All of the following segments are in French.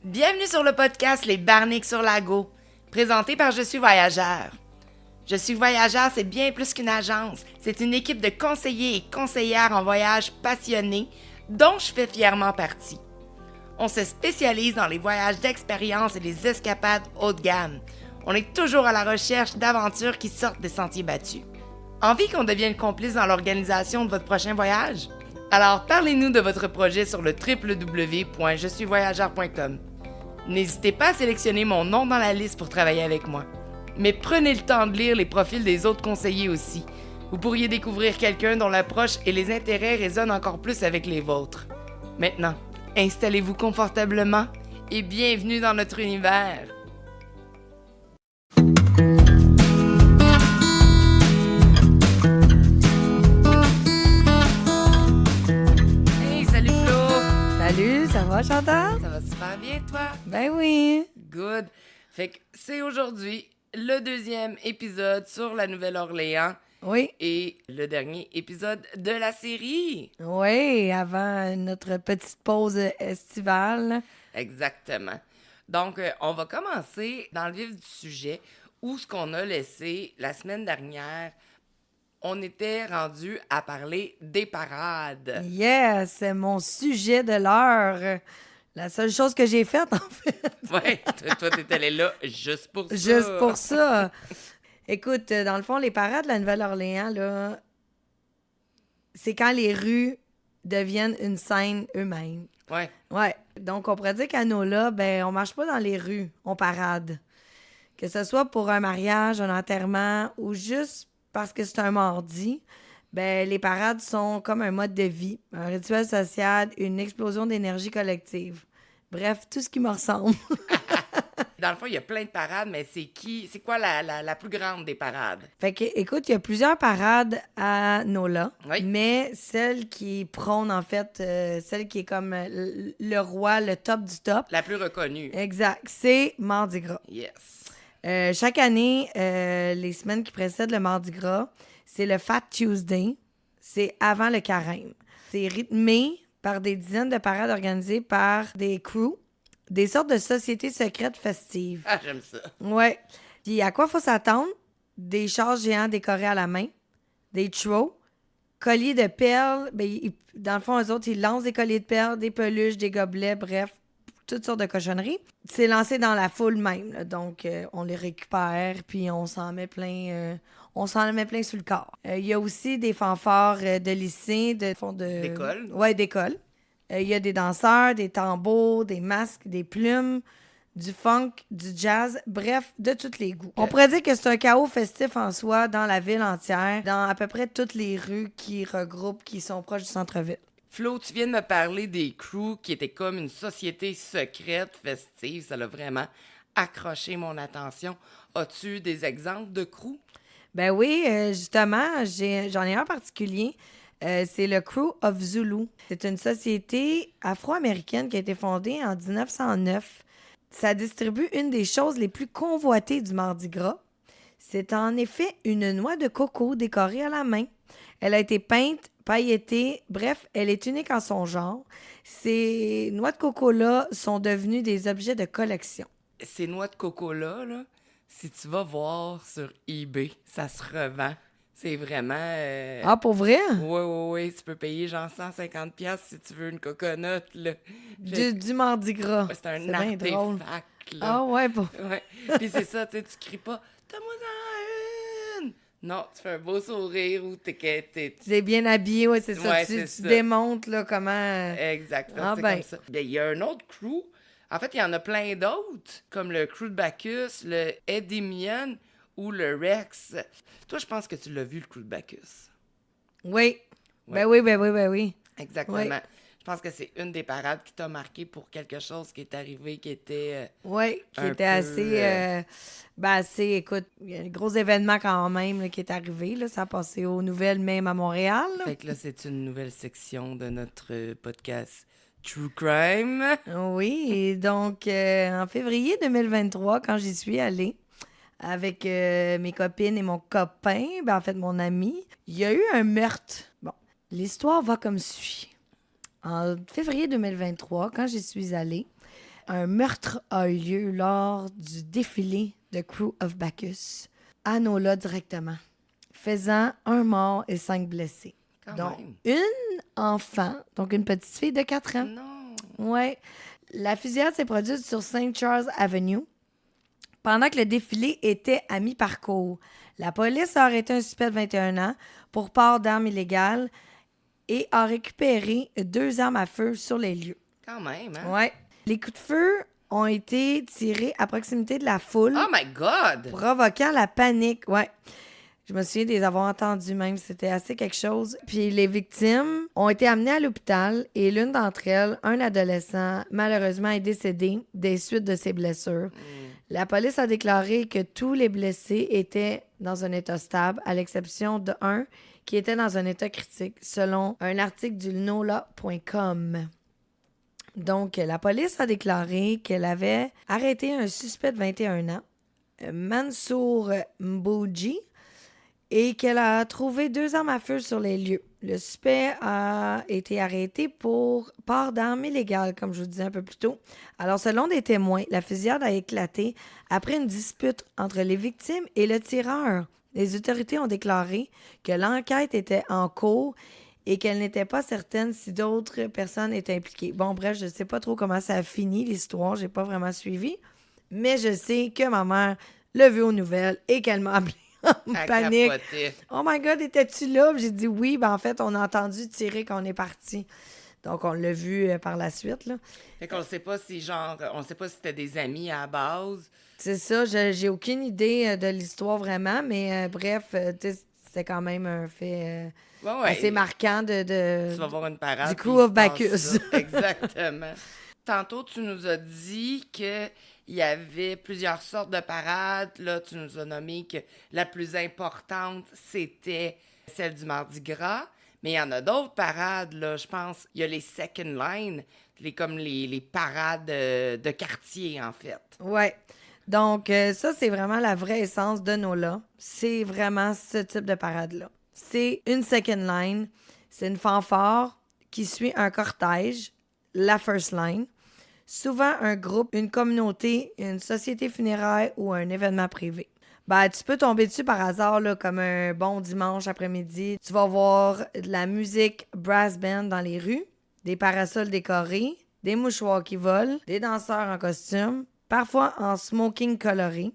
Bienvenue sur le podcast Les Barniques sur Lago, présenté par Je suis voyageur. Je suis voyageur, c'est bien plus qu'une agence. C'est une équipe de conseillers et conseillères en voyage passionnés dont je fais fièrement partie. On se spécialise dans les voyages d'expérience et les escapades haut de gamme. On est toujours à la recherche d'aventures qui sortent des sentiers battus. Envie qu'on devienne complice dans l'organisation de votre prochain voyage? Alors parlez-nous de votre projet sur le www.jesuisvoyageur.com. N'hésitez pas à sélectionner mon nom dans la liste pour travailler avec moi. Mais prenez le temps de lire les profils des autres conseillers aussi. Vous pourriez découvrir quelqu'un dont l'approche et les intérêts résonnent encore plus avec les vôtres. Maintenant, installez-vous confortablement et bienvenue dans notre univers. Hey, salut Flo! Salut, ça va Chantal? Ça va super bien, toi? Ben oui. Good. Fait que c'est aujourd'hui le deuxième épisode sur la Nouvelle-Orléans Oui. et le dernier épisode de la série. Oui, avant notre petite pause estivale. Exactement. Donc, on va commencer dans le vif du sujet où ce qu'on a laissé la semaine dernière, on était rendu à parler des parades. Yes, c'est mon sujet de l'heure. La seule chose que j'ai faite, en fait. Ouais, toi, t'es allé là juste pour ça. Juste pour ça. Écoute, dans le fond, les parades de la Nouvelle-Orléans, là, c'est quand les rues deviennent une scène eux-mêmes. Ouais. Ouais. Donc, on pourrait dire qu'à Nola, ben, on marche pas dans les rues, on parade. Que ce soit pour un mariage, un enterrement ou juste parce que c'est un mardi, ben, les parades sont comme un mode de vie, un rituel social, une explosion d'énergie collective. Bref, tout ce qui me ressemble. Dans le fond, il y a plein de parades, mais c'est quoi la plus grande des parades? Fait que, écoute, il y a plusieurs parades à Nola, Oui. mais celle qui prône, en fait, celle qui est comme le roi, le top du top. La plus reconnue. Exact, c'est Mardi Gras. Yes. Chaque année, les semaines qui précèdent le Mardi Gras, c'est le Fat Tuesday. C'est avant le carême. C'est rythmé par des dizaines de parades organisées par des crews, des sortes de sociétés secrètes festives. Ah, j'aime ça. Ouais. Puis à quoi faut s'attendre? Des chars géants décorés à la main, des throws, colliers de perles. Ben, dans le fond, eux autres, ils lancent des colliers de perles, des peluches, des gobelets, bref, toutes sortes de cochonneries. C'est lancé dans la foule même. Là. Donc, on les récupère, puis on s'en met plein sur le corps. Il y a aussi des fanfares de lycée, D'école? Ouais, d'école. Il y a des danseurs, des tambours, des masques, des plumes, du funk, du jazz, bref, de tous les goûts. On pourrait dire que c'est un chaos festif en soi dans la ville entière, dans à peu près toutes les rues qui sont proches du centre-ville. Flo, tu viens de me parler des crews qui étaient comme une société secrète festive. Ça l'a vraiment accroché mon attention. As-tu des exemples de crews? Ben oui, justement, j'en ai un particulier. C'est le Crew of Zulu. C'est une société afro-américaine qui a été fondée en 1909. Ça distribue une des choses les plus convoitées du Mardi Gras. C'est en effet une noix de coco décorée à la main. Elle a été peinte, paillettée, bref, elle est unique en son genre. Ces noix de coco-là sont devenues des objets de collection. Ces noix de coco-là, là, si tu vas voir sur eBay, ça se revend. C'est vraiment... Ah, pour vrai? Oui. Tu peux payer genre 150$ si tu veux une coconut, là. Du Mardi Gras. Ouais, c'est un bien drôle. artefact, là. Ah ouais, bon. Ouais. Puis c'est ça, tu sais, tu cries pas « Donne-moi une! » Non, tu fais un beau sourire ou t'es... Tu es bien habillé, ouais, c'est ça. Ouais, tu c'est tu ça. démontres, là, comment... Exactement, Ah c'est ben. comme ça. Ben, il y a un autre crew. En fait, il y en a plein d'autres, comme le crew de Bacchus, le Endymion ou le Rex. Toi, je pense que tu l'as vu, le crew de Bacchus. Oui. Ouais. Ben oui. Exactement. Oui. Je pense que c'est une des parades qui t'a marqué pour quelque chose qui est arrivé, qui était... Oui, qui un était peu, assez, écoute, il y a un gros événement quand même là, qui est arrivé. Là, ça a passé aux nouvelles même à Montréal. Là. Fait que là, c'est une nouvelle section de notre podcast True Crime. Oui, et donc en février 2023, quand j'y suis allée avec mes copines et mon copain, ben en fait mon ami, il y a eu un meurtre. Bon, l'histoire va comme suit. En février 2023, quand j'y suis allée, un meurtre a eu lieu lors du défilé de Crew of Bacchus à Nola directement, faisant 1 mort et 5 blessés. Quand Donc, même. une enfant, donc une petite fille de 4 ans. Non. Ouais. La fusillade s'est produite sur St. Charles Avenue pendant que le défilé était à mi-parcours. La police a arrêté un suspect de 21 ans pour port d'armes illégales et a récupéré 2 armes à feu sur les lieux. Quand même, hein? Ouais. Les coups de feu ont été tirés à proximité de la foule, Oh my God! provoquant la panique. Ouais. Je me souviens des avoir entendus même. C'était assez quelque chose. Puis les victimes ont été amenées à l'hôpital et l'une d'entre elles, un adolescent, malheureusement est décédé des suites de ses blessures. La police a déclaré que tous les blessés étaient dans un état stable, à l'exception d'un qui était dans un état critique, selon un article du NOLA.com. Donc, la police a déclaré qu'elle avait arrêté un suspect de 21 ans, Mansour Mbouji, et qu'elle a trouvé 2 armes à feu sur les lieux. Le suspect a été arrêté pour port d'armes illégales, comme je vous disais un peu plus tôt. Alors, selon des témoins, la fusillade a éclaté après une dispute entre les victimes et le tireur. Les autorités ont déclaré que l'enquête était en cours et qu'elle n'était pas certaine si d'autres personnes étaient impliquées. Bon, bref, je ne sais pas trop comment ça a fini, l'histoire. J'ai pas vraiment suivi. Mais je sais que ma mère l'a vu aux nouvelles et qu'elle m'a appelé en Elle panique. capotait. Oh my God, étais-tu là? Puis j'ai dit oui. Ben en fait, on a entendu tirer quand on est parti. Donc, on l'a vu par la suite, là. Fait qu'on sait pas si, genre, on sait pas si c'était des amis à la base. C'est ça, j'ai aucune idée de l'histoire vraiment, mais bref, tu sais, c'est quand même un fait Ouais, ouais. assez marquant de Tu vas voir une parade. du puis Crew il of se passe Bacchus. ça. Exactement. Tantôt, tu nous as dit qu'il y avait plusieurs sortes de parades. Là, tu nous as nommé que la plus importante, c'était celle du Mardi Gras. Mais il y en a d'autres parades, là. Je pense il y a les second line, comme les parades de quartier, en fait. Ouais. Donc, ça, c'est vraiment la vraie essence de Nola. C'est vraiment ce type de parade-là. C'est une second line, c'est une fanfare qui suit un cortège, la first line, souvent un groupe, une communauté, une société funéraire ou un événement privé. Ben, tu peux tomber dessus par hasard, là, comme un bon dimanche après-midi. Tu vas voir de la musique brass band dans les rues, des parasols décorés, des mouchoirs qui volent, des danseurs en costume, parfois en smoking coloré.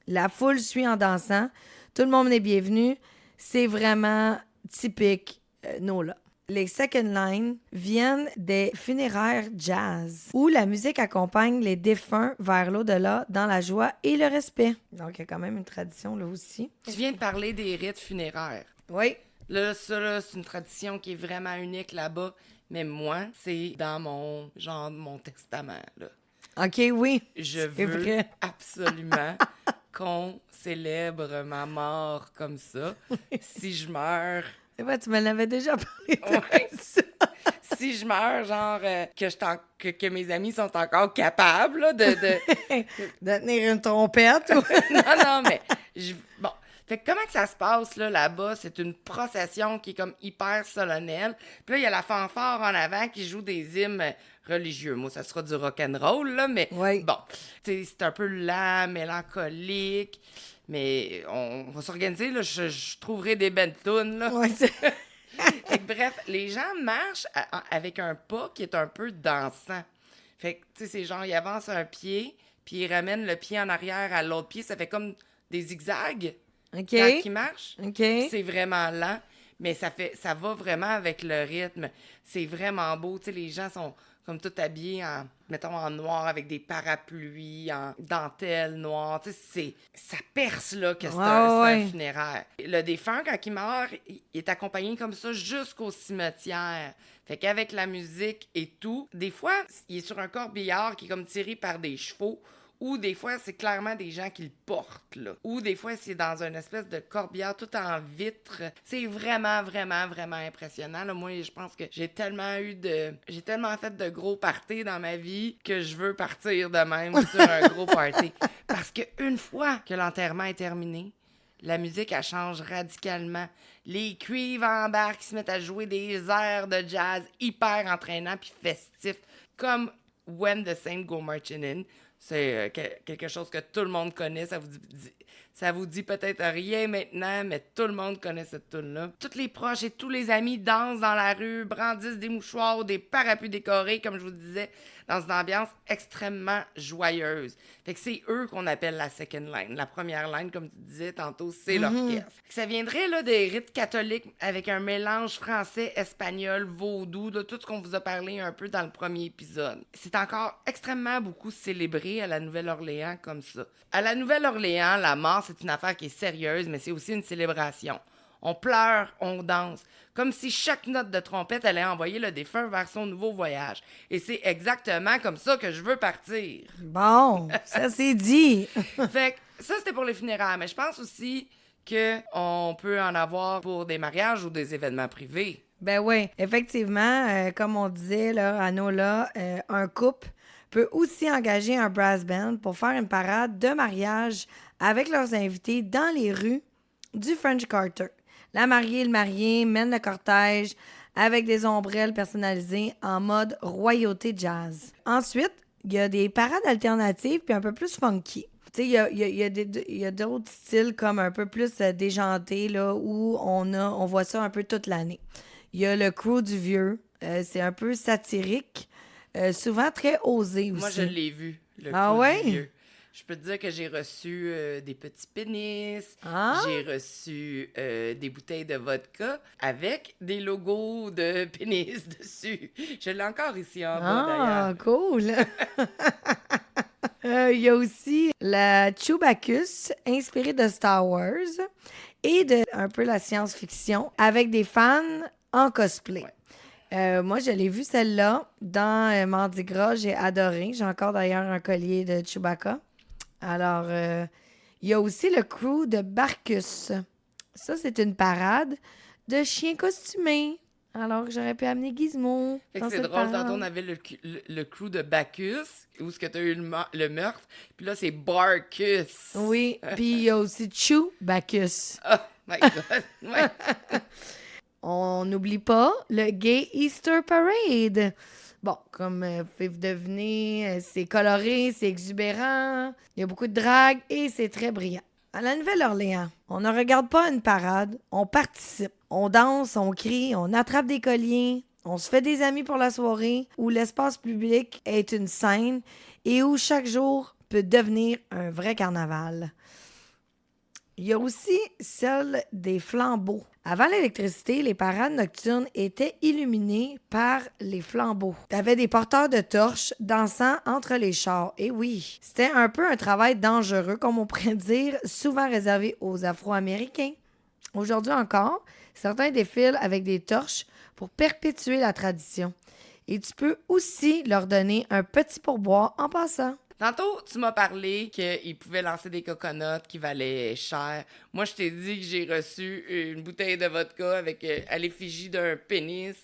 La foule suit en dansant. Tout le monde est bienvenu. C'est vraiment typique Nola. Les second line viennent des funéraires jazz, où la musique accompagne les défunts vers l'au-delà dans la joie et le respect. Donc, il y a quand même une tradition là aussi. Tu viens de parler des rites funéraires. Oui. Là, ça, là, c'est une tradition qui est vraiment unique là-bas. Mais moi, c'est dans mon testament, là. OK, oui. Je C'est veux vrai. absolument qu'on célèbre ma mort comme ça. Si je meurs, C'est vrai, tu me l'avais déjà parlé de Ouais. ça. si je meurs, genre, que mes amis sont encore capables là, de... De tenir une trompette. Ou... Non, mais... Bon. Fait que comment que ça se passe, là-bas? C'est une procession qui est comme hyper solennelle. Puis là, il y a la fanfare en avant qui joue des hymnes religieux. Moi, ça sera du rock'n'roll, là, mais Oui. bon. Tu sais, c'est un peu lent, mélancolique, mais on va s'organiser, là. Je trouverai des belles tunes, là. Ouais, c'est... Fait que bref, les gens marchent avec un pas qui est un peu dansant. Fait que, tu sais, c'est genre, ils avancent un pied, puis ils ramènent le pied en arrière à l'autre pied. Ça fait comme des zigzags OK. quand ils marchent. OK. C'est vraiment lent, mais ça va vraiment avec le rythme. C'est vraiment beau. Tu sais, les gens sont comme tout habillés mettons, en noir avec des parapluies, en dentelle noire. Tu sais, ça perce, là, que c'est un Ouais. funéraire. Le défunt, quand il meurt, il est accompagné comme ça jusqu'au cimetière. Fait qu'avec la musique et tout, des fois, il est sur un corbillard qui est comme tiré par des chevaux, ou des fois, c'est clairement des gens qui le portent, là. Ou des fois, c'est dans une espèce de corbillard tout en vitre. C'est vraiment, vraiment, vraiment impressionnant, là. Moi, je pense que j'ai tellement fait de gros parties dans ma vie que je veux partir de même sur un gros party. Parce que une fois que l'enterrement est terminé, la musique, elle change radicalement. Les cuivres embarquent, ils se mettent à jouer des airs de jazz hyper entraînants puis festifs, comme When the Saints Go Marching In. C'est quelque chose que tout le monde connaît. Ça vous dit peut-être rien maintenant, mais tout le monde connaît cette tune-là. Tous les proches et tous les amis dansent dans la rue, brandissent des mouchoirs ou des parapluies décorés, comme je vous disais, dans une ambiance extrêmement joyeuse. Fait que c'est eux qu'on appelle la second line. La première line, comme tu disais tantôt, c'est l'orchestre. Ça viendrait là, des rites catholiques avec un mélange français, espagnol, vaudou, de tout ce qu'on vous a parlé un peu dans le premier épisode. C'est encore extrêmement beaucoup célébré à la Nouvelle-Orléans comme ça. À la Nouvelle-Orléans, la mort, c'est une affaire qui est sérieuse, mais c'est aussi une célébration. On pleure, on danse, comme si chaque note de trompette allait envoyer le défunt vers son nouveau voyage. Et c'est exactement comme ça que je veux partir. Bon, ça c'est dit. Fait que ça, c'était pour les funérailles, mais je pense aussi qu'on peut en avoir pour des mariages ou des événements privés. Ben oui, effectivement, comme on disait, là, à Nola, un couple peut aussi engager un brass band pour faire une parade de mariage avec leurs invités dans les rues du French Quarter. La mariée et le marié mènent le cortège avec des ombrelles personnalisées en mode royauté jazz. Ensuite, il y a des parades alternatives puis un peu plus funky. Tu sais, il y a d'autres styles comme un peu plus déjantés là, où on voit ça un peu toute l'année. Il y a le crew du vieux. C'est un peu satirique. Souvent très osé aussi. Moi, je l'ai vu, le Ah crew ouais? du vieux. Je peux te dire que j'ai reçu des petits pénis, j'ai reçu des bouteilles de vodka avec des logos de pénis dessus. Je l'ai encore ici en bas, d'ailleurs. Ah, cool! Il y a aussi la Chewbacus, inspirée de Star Wars, et de un peu la science-fiction, avec des fans en cosplay. Ouais. Moi, je l'ai vue celle-là dans Mardi Gras. J'ai adoré. J'ai encore d'ailleurs un collier de Chewbacca. Alors, il y a aussi le crew de Barkus. Ça, c'est une parade de chiens costumés. Alors, j'aurais pu amener Gizmo. Fait que c'est drôle, tantôt on avait le crew de Bacchus, où est-ce que t'as eu le meurtre, puis là c'est Barkus. Oui, puis il y a aussi Chewbacus. Oh my God, ouais. On n'oublie pas le Gay Easter Parade. Bon, comme vous pouvez vous deviner, c'est coloré, c'est exubérant, il y a beaucoup de drague et c'est très brillant. À la Nouvelle-Orléans, on ne regarde pas une parade, on participe. On danse, on crie, on attrape des colliers, on se fait des amis pour la soirée, où l'espace public est une scène et où chaque jour peut devenir un vrai carnaval. Il y a aussi celle des flambeaux. Avant l'électricité, les parades nocturnes étaient illuminées par les flambeaux. T'avais des porteurs de torches dansant entre les chars. Et oui, c'était un peu un travail dangereux, comme on pourrait dire, souvent réservé aux Afro-Américains. Aujourd'hui encore, certains défilent avec des torches pour perpétuer la tradition. Et tu peux aussi leur donner un petit pourboire en passant. Tantôt, tu m'as parlé qu'ils pouvaient lancer des coconuts qui valaient cher. Moi, je t'ai dit que j'ai reçu une bouteille de vodka avec à l'effigie d'un pénis.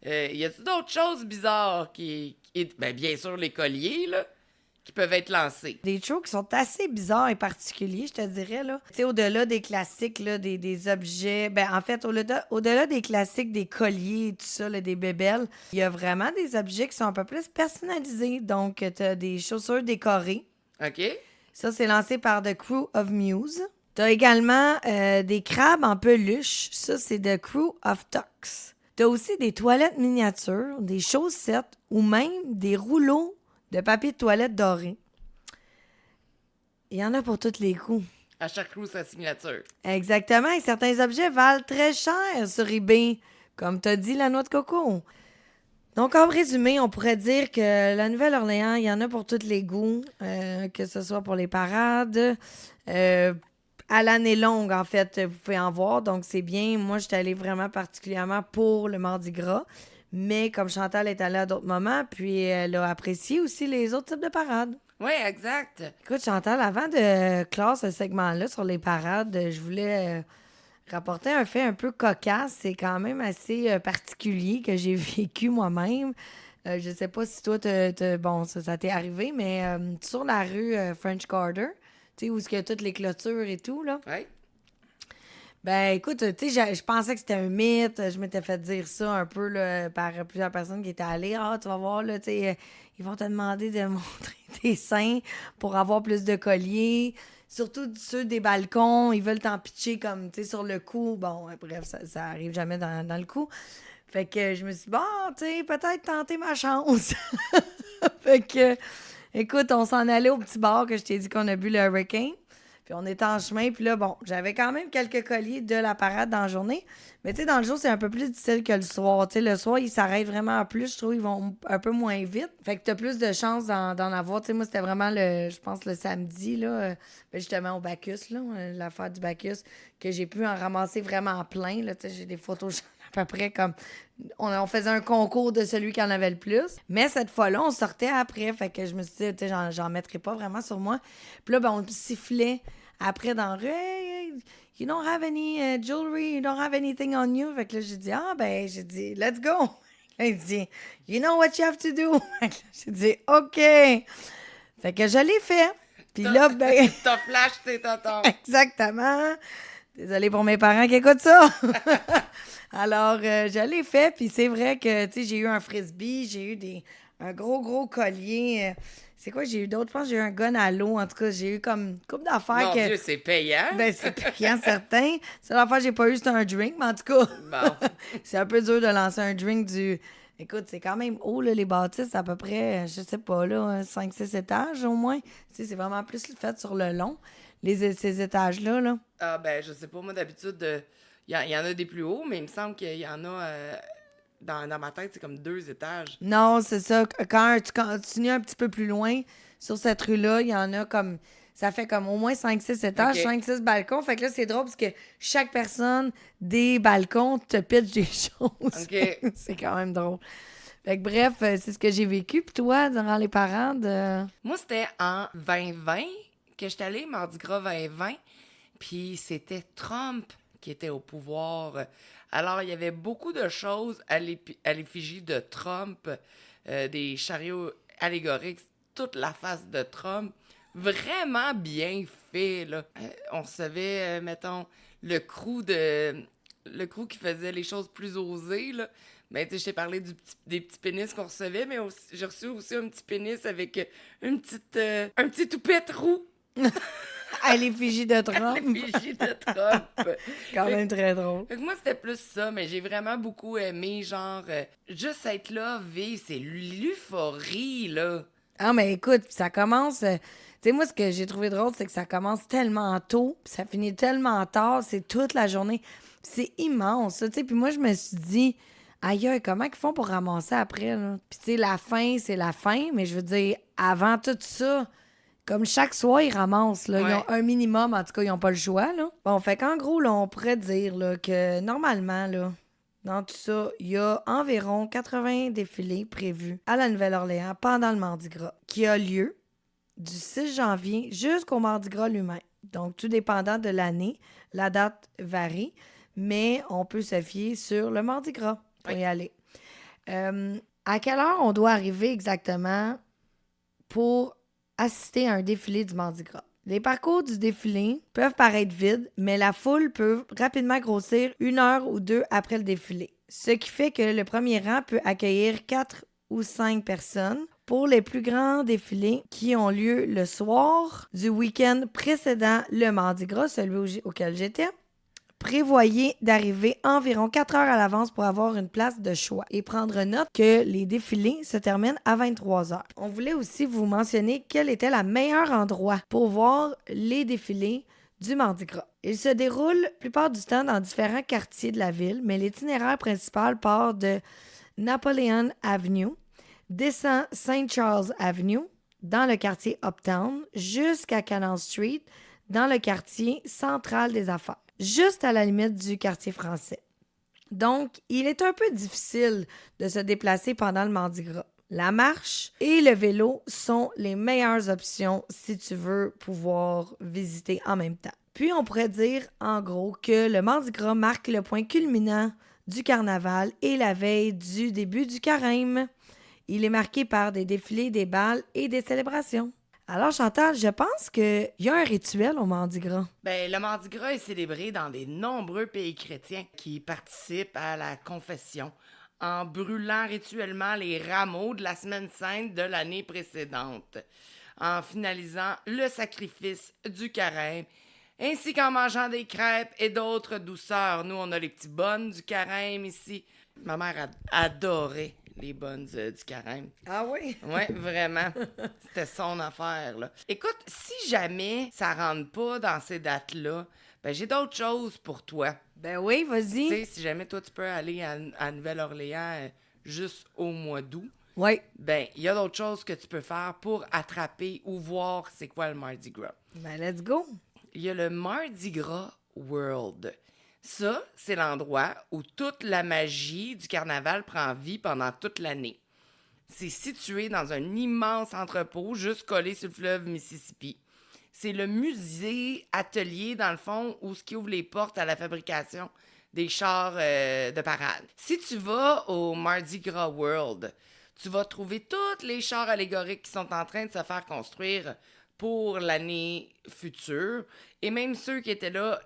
Y a-t-il d'autres choses bizarres ben, bien sûr, les colliers, là, qui peuvent être lancés. Des shows qui sont assez bizarres et particuliers, je te dirais, là. Tu sais, au-delà des classiques, là, des objets... Ben, en fait, au-delà des classiques, des colliers et tout ça, là, des bébelles, il y a vraiment des objets qui sont un peu plus personnalisés. Donc, t'as des chaussures décorées. OK? Ça, c'est lancé par The Crew of Muse. T'as également des crabes en peluche. Ça, c'est The Crew of Tux. T'as aussi des toilettes miniatures, des chaussettes ou même des rouleaux de papier de toilette doré. Il y en a pour tous les coups. À chaque crew, sa signature. Exactement. Et certains objets valent très cher sur eBay. Comme t'as dit, la noix de coco. Donc, en résumé, on pourrait dire que la Nouvelle-Orléans, il y en a pour tous les goûts. Que ce soit pour les parades. À l'année longue, en fait, vous pouvez en voir. Donc, c'est bien. Moi, j'étais allée vraiment particulièrement pour le Mardi Gras. Mais comme Chantal est allée à d'autres moments, puis elle a apprécié aussi les autres types de parades. Oui, exact. Écoute, Chantal, avant de clore ce segment-là sur les parades, je voulais rapporter un fait un peu cocasse. C'est quand même assez particulier que j'ai vécu moi-même. Je sais pas si toi, bon, ça t'est arrivé, mais sur la rue French Quarter, tu sais, où il y a toutes les clôtures et tout, là. Oui. Ben écoute, tu sais, je pensais que c'était un mythe. Je m'étais fait dire ça un peu là, par plusieurs personnes qui étaient allées. Ah, tu vas voir, là, tu sais, ils vont te demander de montrer tes seins pour avoir plus de colliers. Surtout ceux des balcons, ils veulent t'en pitcher comme, tu sais, sur le cou. Bon, bref, ça arrive jamais dans le cou. Fait que je me suis dit, bon, tu sais, peut-être tenter ma chance. Fait que, écoute, on s'en allait au petit bar que je t'ai dit qu'on a bu le Hurricane. Puis on était en chemin, puis là, bon, j'avais quand même quelques colliers de la parade dans la journée. Mais tu sais, dans le jour, c'est un peu plus difficile que le soir. Tu sais, le soir, ils s'arrêtent vraiment plus. Je trouve qu'ils vont un peu moins vite. Fait que t'as plus de chances d'en avoir. Tu sais, moi, c'était vraiment, je pense, le samedi, là, justement, au Bacchus, là, l'affaire du Bacchus, que j'ai pu en ramasser vraiment plein. Là, tu sais, j'ai des photos à peu près comme... On faisait un concours de celui qui en avait le plus. Mais cette fois-là, on sortait après. Fait que je me suis dit, tu sais, j'en mettrai pas vraiment sur moi. Puis là, ben, on sifflait après dans le hey, you don't have any jewelry, you don't have anything on you. Fait que là, j'ai dit, let's go. Là, il dit, you know what you have to do. Fait que là, j'ai dit, OK. Fait que je l'ai fait. Puis là, ben. T'as flash tes tontons. Exactement. Désolée pour mes parents qui écoutent ça. Alors, je l'ai fait. Puis c'est vrai que, tu sais, j'ai eu un frisbee, j'ai eu un gros collier. C'est quoi, j'ai eu d'autres? Je pense que j'ai eu un gun à l'eau. En tout cas, j'ai eu comme une couple d'affaires. Mon Dieu, c'est payant. Ben, c'est payant, certain. C'est l'affaire que j'ai pas eu, c'était un drink, mais en tout cas, Bon. c'est un peu dur de lancer un drink du... Écoute, c'est quand même haut, là, les bâtisses, à peu près, je sais pas, là, 5-6 étages au moins. Tu sais, c'est vraiment plus fait sur le long, ces étages-là, là. Ah, ben, je sais pas, moi, d'habitude, il y en a des plus hauts, mais il me semble qu'il y en a... dans ma tête, c'est comme 2 étages. Non, c'est ça. Quand tu continues un petit peu plus loin, sur cette rue-là, il y en a comme... Ça fait comme au moins 5-6 étages, Ok. 5-6 balcons. Fait que là, c'est drôle parce que chaque personne des balcons te pitch des choses. OK. C'est quand même drôle. Fait que bref, c'est ce que j'ai vécu. Puis toi, durant les parades... Moi, c'était en 2020 que j'étais allée, Mardi Gras 2020, puis c'était Trump qui était au pouvoir. Alors, il y avait beaucoup de choses à l'effigie de Trump, des chariots allégoriques, toute la face de Trump, vraiment bien fait, là. On recevait, mettons, le crew qui faisait les choses plus osées, là. Ben, tu sais, je t'ai parlé des petits pénis qu'on recevait, mais j'ai reçu aussi un petit pénis avec un petit toupette roux. à l'effigie de Trump. L'effigie de Trump. Quand même très drôle. Fait que moi, c'était plus ça, mais j'ai vraiment beaucoup aimé, genre, juste être là, vivre, c'est l'euphorie, là. Ah, mais écoute, ça commence... tu sais, moi, ce que j'ai trouvé drôle, c'est que ça commence tellement tôt, puis ça finit tellement tard, c'est toute la journée. Puis c'est immense, ça, tu sais. Puis moi, je me suis dit, aïe, aïe, comment ils font pour ramasser après, là? Puis tu sais, la fin, c'est la fin, mais je veux dire, avant tout ça, comme chaque soir, ils ramassent, là. Ils Ouais. ont un minimum, en tout cas, ils n'ont pas le choix, là. Bon, fait qu'en gros, là, on pourrait dire, là, que normalement, là, dans tout ça, il y a environ 80 défilés prévus à la Nouvelle-Orléans pendant le Mardi Gras, qui a lieu du 6 janvier jusqu'au Mardi Gras lui-même. Donc, tout dépendant de l'année, la date varie, mais on peut se fier sur le Mardi Gras pour y aller. À quelle heure on doit arriver exactement pour assister à un défilé du Mardi Gras? Les parcours du défilé peuvent paraître vides, mais la foule peut rapidement grossir 1 heure ou 2 après le défilé. Ce qui fait que le premier rang peut accueillir 4 ou 5 personnes. Pour les plus grands défilés qui ont lieu le soir du week-end précédent le Mardi Gras, celui auquel j'étais, prévoyez d'arriver environ 4 heures à l'avance pour avoir une place de choix et prendre note que les défilés se terminent à 23 heures. On voulait aussi vous mentionner quel était le meilleur endroit pour voir les défilés du Mardi Gras. Il se déroule la plupart du temps dans différents quartiers de la ville, mais l'itinéraire principal part de Napoleon Avenue, descend St. Charles Avenue dans le quartier Uptown jusqu'à Canal Street dans le quartier central des affaires, juste à la limite du quartier français. Donc, il est un peu difficile de se déplacer pendant le Mardi Gras. La marche et le vélo sont les meilleures options si tu veux pouvoir visiter en même temps. Puis, on pourrait dire, en gros, que le Mardi Gras marque le point culminant du carnaval et la veille du début du carême. Il est marqué par des défilés, des bals et des célébrations. Alors, Chantal, je pense qu'il y a un rituel au Mardi Gras. Ben, le Mardi Gras est célébré dans de nombreux pays chrétiens qui participent à la confession en brûlant rituellement les rameaux de la semaine sainte de l'année précédente, en finalisant le sacrifice du carême, ainsi qu'en mangeant des crêpes et d'autres douceurs. Nous, on a les petits bonnes du carême ici. Ma mère adorait les bonnes du carême. Ah oui? Oui, vraiment. C'était son affaire, là. Écoute, si jamais ça rentre pas dans ces dates-là, ben j'ai d'autres choses pour toi. Ben oui, Tu vas-y. sais, si jamais toi, tu peux aller à Nouvelle-Orléans juste au mois d'août, Oui. ben il y a d'autres choses que tu peux faire pour attraper ou voir c'est quoi le Mardi Gras. Ben, let's go. Il y a le Mardi Gras World. Ça, c'est l'endroit où toute la magie du carnaval prend vie pendant toute l'année. C'est situé dans un immense entrepôt juste collé sur le fleuve Mississippi. C'est le musée-atelier, dans le fond, où ce qui ouvre les portes à la fabrication des chars de parade. Si tu vas au Mardi Gras World, tu vas trouver tous les chars allégoriques qui sont en train de se faire construire pour l'année future et même ceux qui étaient là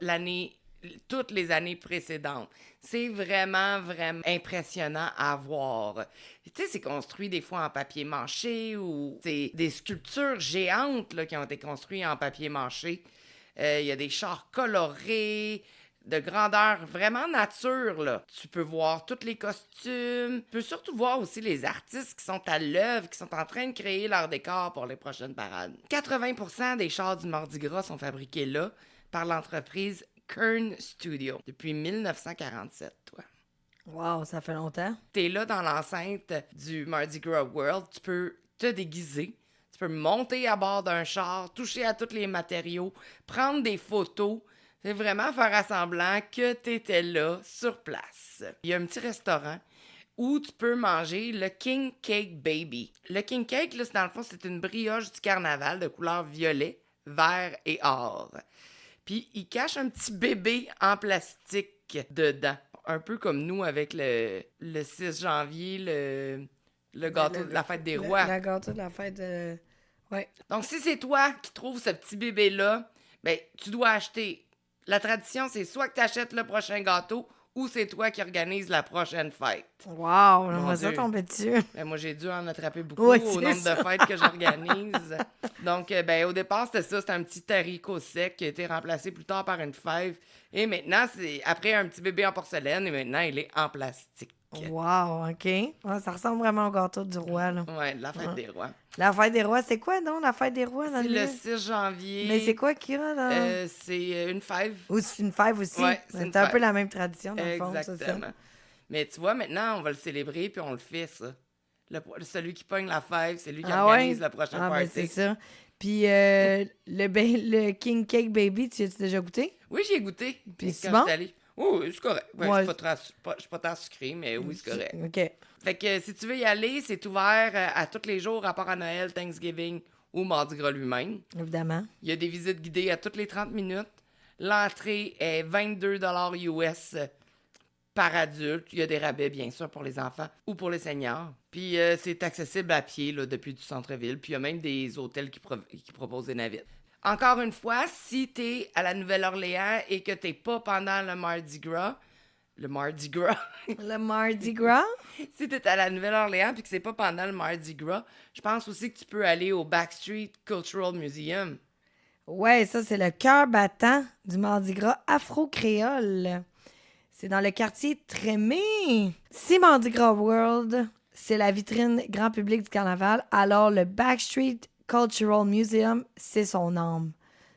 toutes les années précédentes. C'est vraiment, vraiment impressionnant à voir. Tu sais, c'est construit des fois en papier mâché ou c'est des sculptures géantes là, qui ont été construites en papier mâché. Il y a des chars colorés, de grandeur vraiment nature, là. Tu peux voir tous les costumes. Tu peux surtout voir aussi les artistes qui sont à l'œuvre, qui sont en train de créer leur décor pour les prochaines parades. 80% des chars du Mardi Gras sont fabriqués là par l'entreprise Kern Studio depuis 1947, toi. Wow, ça fait longtemps. T'es là dans l'enceinte du Mardi Gras World, tu peux te déguiser, tu peux monter à bord d'un char, toucher à tous les matériaux, prendre des photos. C'est vraiment faire semblant que t'étais là, sur place. Il y a un petit restaurant où tu peux manger le King Cake Baby. Le King Cake, là, dans le fond, c'est une brioche du carnaval de couleur violet, vert et or. Puis, il cache un petit bébé en plastique dedans. Un peu comme nous avec le 6 janvier, le gâteau de la fête des rois. Le gâteau de la fête de... Ouais. Donc, si c'est toi qui trouves ce petit bébé-là, ben, tu dois acheter. La tradition, c'est soit que tu achètes le prochain gâteau ou c'est toi qui organise la prochaine fête. Wow, on Mon va ça Dieu. tomber dessus. Ben, moi, j'ai dû en attraper beaucoup Ouais, au c'est nombre ça. de fêtes que j'organise. Donc, ben, au départ, c'était ça. C'était un petit haricot sec qui a été remplacé plus tard par une fève. Et maintenant, c'est après un petit bébé en porcelaine et maintenant, il est en plastique. Wow, OK. Ouais, ça ressemble vraiment au gâteau du roi, là. Ouais, la fête des rois. La fête des rois, c'est quoi, non, la fête des rois dans C'est le le livre? 6 janvier. Mais c'est quoi qu'il y a dans... C'est une fève. Ou c'est une fève aussi. Ouais, c'est une C'est un fève. peu la même tradition, dans le fond, c'est ça. Exactement. Mais tu vois, maintenant, on va le célébrer puis on le fait, ça. Celui qui pogne la fève, c'est lui qui organise la prochaine ah, party. ben c'est ça. Puis le King Cake Baby, tu as-tu déjà goûté? Oui, j'y ai goûté. Puis quand c'est bon? j'étais allée. Oui, c'est correct. Ouais, Ouais. je suis pas tant sucré, mais oui, c'est correct. OK. Fait que si tu veux y aller, c'est ouvert à tous les jours, à part à Noël, Thanksgiving ou Mardi Gras lui-même. Évidemment. Il y a des visites guidées à toutes les 30 minutes. L'entrée est 22 US par adulte. Il y a des rabais, bien sûr, pour les enfants ou pour les seniors. Puis c'est accessible à pied là, depuis du centre-ville. Puis il y a même des hôtels qui proposent des navettes. Encore une fois, si t'es à la Nouvelle-Orléans et que t'es pas pendant le Mardi Gras, le Mardi Gras, Le Mardi Gras? si t'es à la Nouvelle-Orléans puis que c'est pas pendant le Mardi Gras, je pense aussi que tu peux aller au Backstreet Cultural Museum. Ouais, ça, c'est le cœur battant du Mardi Gras afro-créole. C'est dans le quartier Trémé. Si Mardi Gras World, c'est la vitrine grand public du carnaval, alors le Backstreet Cultural Museum, c'est son âme.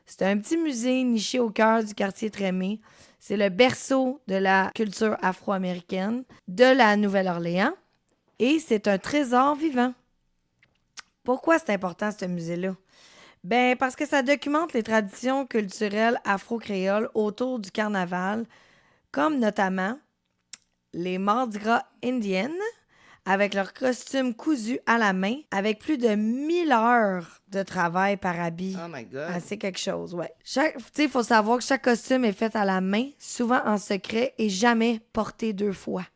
C'est un petit musée niché au cœur du quartier Trémé. C'est le berceau de la culture afro-américaine de la Nouvelle-Orléans et c'est un trésor vivant. Pourquoi c'est important, ce musée-là? Ben, parce que ça documente les traditions culturelles afro-créoles autour du carnaval, comme notamment les Mardi Gras indiennes, avec leurs costumes cousus à la main, avec plus de 1000 heures de travail par habit. Oh my God. Ah, c'est quelque chose, ouais. Il faut savoir que chaque costume est fait à la main, souvent en secret et jamais porté 2 fois.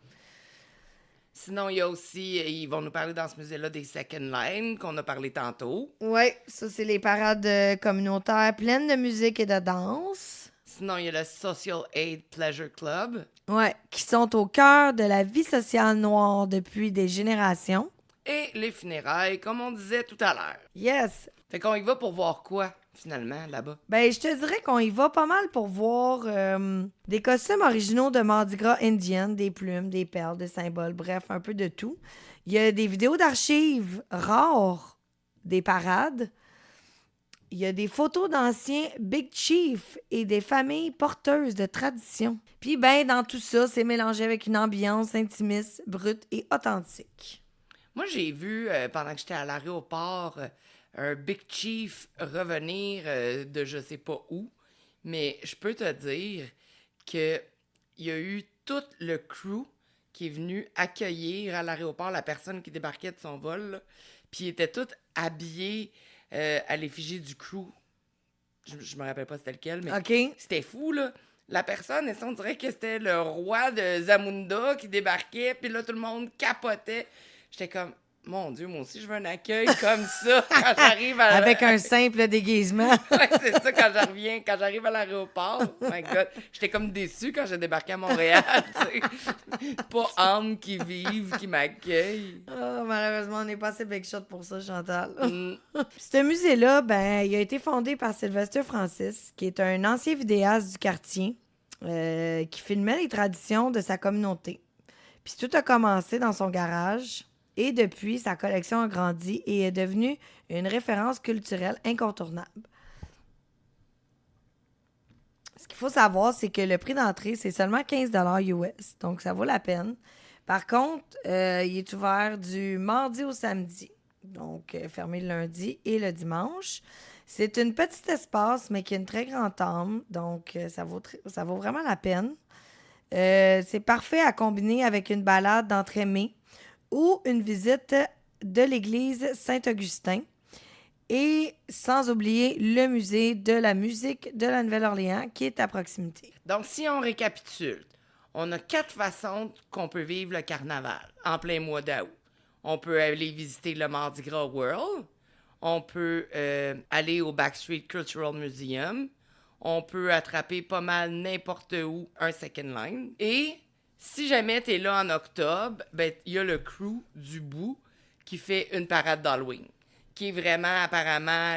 Sinon, il y a aussi, ils vont nous parler dans ce musée-là des Second Line, qu'on a parlé tantôt. Ouais, ça, c'est les parades communautaires pleines de musique et de danse. Sinon, il y a le Social Aid Pleasure Club. Ouais, qui sont au cœur de la vie sociale noire depuis des générations. Et les funérailles, comme on disait tout à l'heure. Yes! Fait qu'on y va pour voir quoi, finalement, là-bas? Ben, je te dirais qu'on y va pas mal pour voir des costumes originaux de Mardi Gras indien, des plumes, des perles, des symboles, bref, un peu de tout. Il y a des vidéos d'archives rares des parades. Il y a des photos d'anciens Big Chiefs et des familles porteuses de tradition. Puis, ben, dans tout ça, c'est mélangé avec une ambiance intimiste, brute et authentique. Moi, j'ai vu, pendant que j'étais à l'aéroport, un Big Chief revenir de je sais pas où, mais je peux te dire que il y a eu tout le crew qui est venu accueillir à l'aéroport la personne qui débarquait de son vol, là, puis ils étaient tous habillés à l'effigie du crew. Je me rappelle pas c'était lequel, mais OK? c'était fou, là. La personne, on dirait que c'était le roi de Zamunda qui débarquait, puis là, tout le monde capotait. J'étais comme, mon Dieu, moi aussi, je veux un accueil comme ça quand j'arrive à... Avec un simple déguisement. Ouais, c'est ça, quand j'arrive à l'aéroport. Oh my God. J'étais comme déçue quand j'ai débarqué à Montréal, tu sais. Pas âme qui vive, qui m'accueille. Oh, malheureusement, on n'est pas assez big shot pour ça, Chantal. Mm. Ce musée-là, ben, il a été fondé par Sylvester Francis, qui est un ancien vidéaste du quartier qui filmait les traditions de sa communauté. Puis tout a commencé dans son garage et depuis, sa collection a grandi et est devenue une référence culturelle incontournable. Ce qu'il faut savoir, c'est que le prix d'entrée, c'est seulement 15 US, donc ça vaut la peine. Par contre, il est ouvert du mardi au samedi, donc fermé le lundi et le dimanche. C'est une petite espace, mais qui a une très grande âme, donc ça vaut vraiment la peine. C'est parfait à combiner avec une balade d'entrée-mai ou une visite de l'église Saint-Augustin. Et sans oublier le musée de la musique de la Nouvelle-Orléans qui est à proximité. Donc, si on récapitule, on a 4 façons qu'on peut vivre le carnaval en plein mois d'août. On peut aller visiter le Mardi Gras World. On peut aller au Backstreet Cultural Museum. On peut attraper pas mal n'importe où un second line. Et si jamais t'es là en octobre, ben il y a le crew du bout qui fait une parade d'Halloween, qui est vraiment apparemment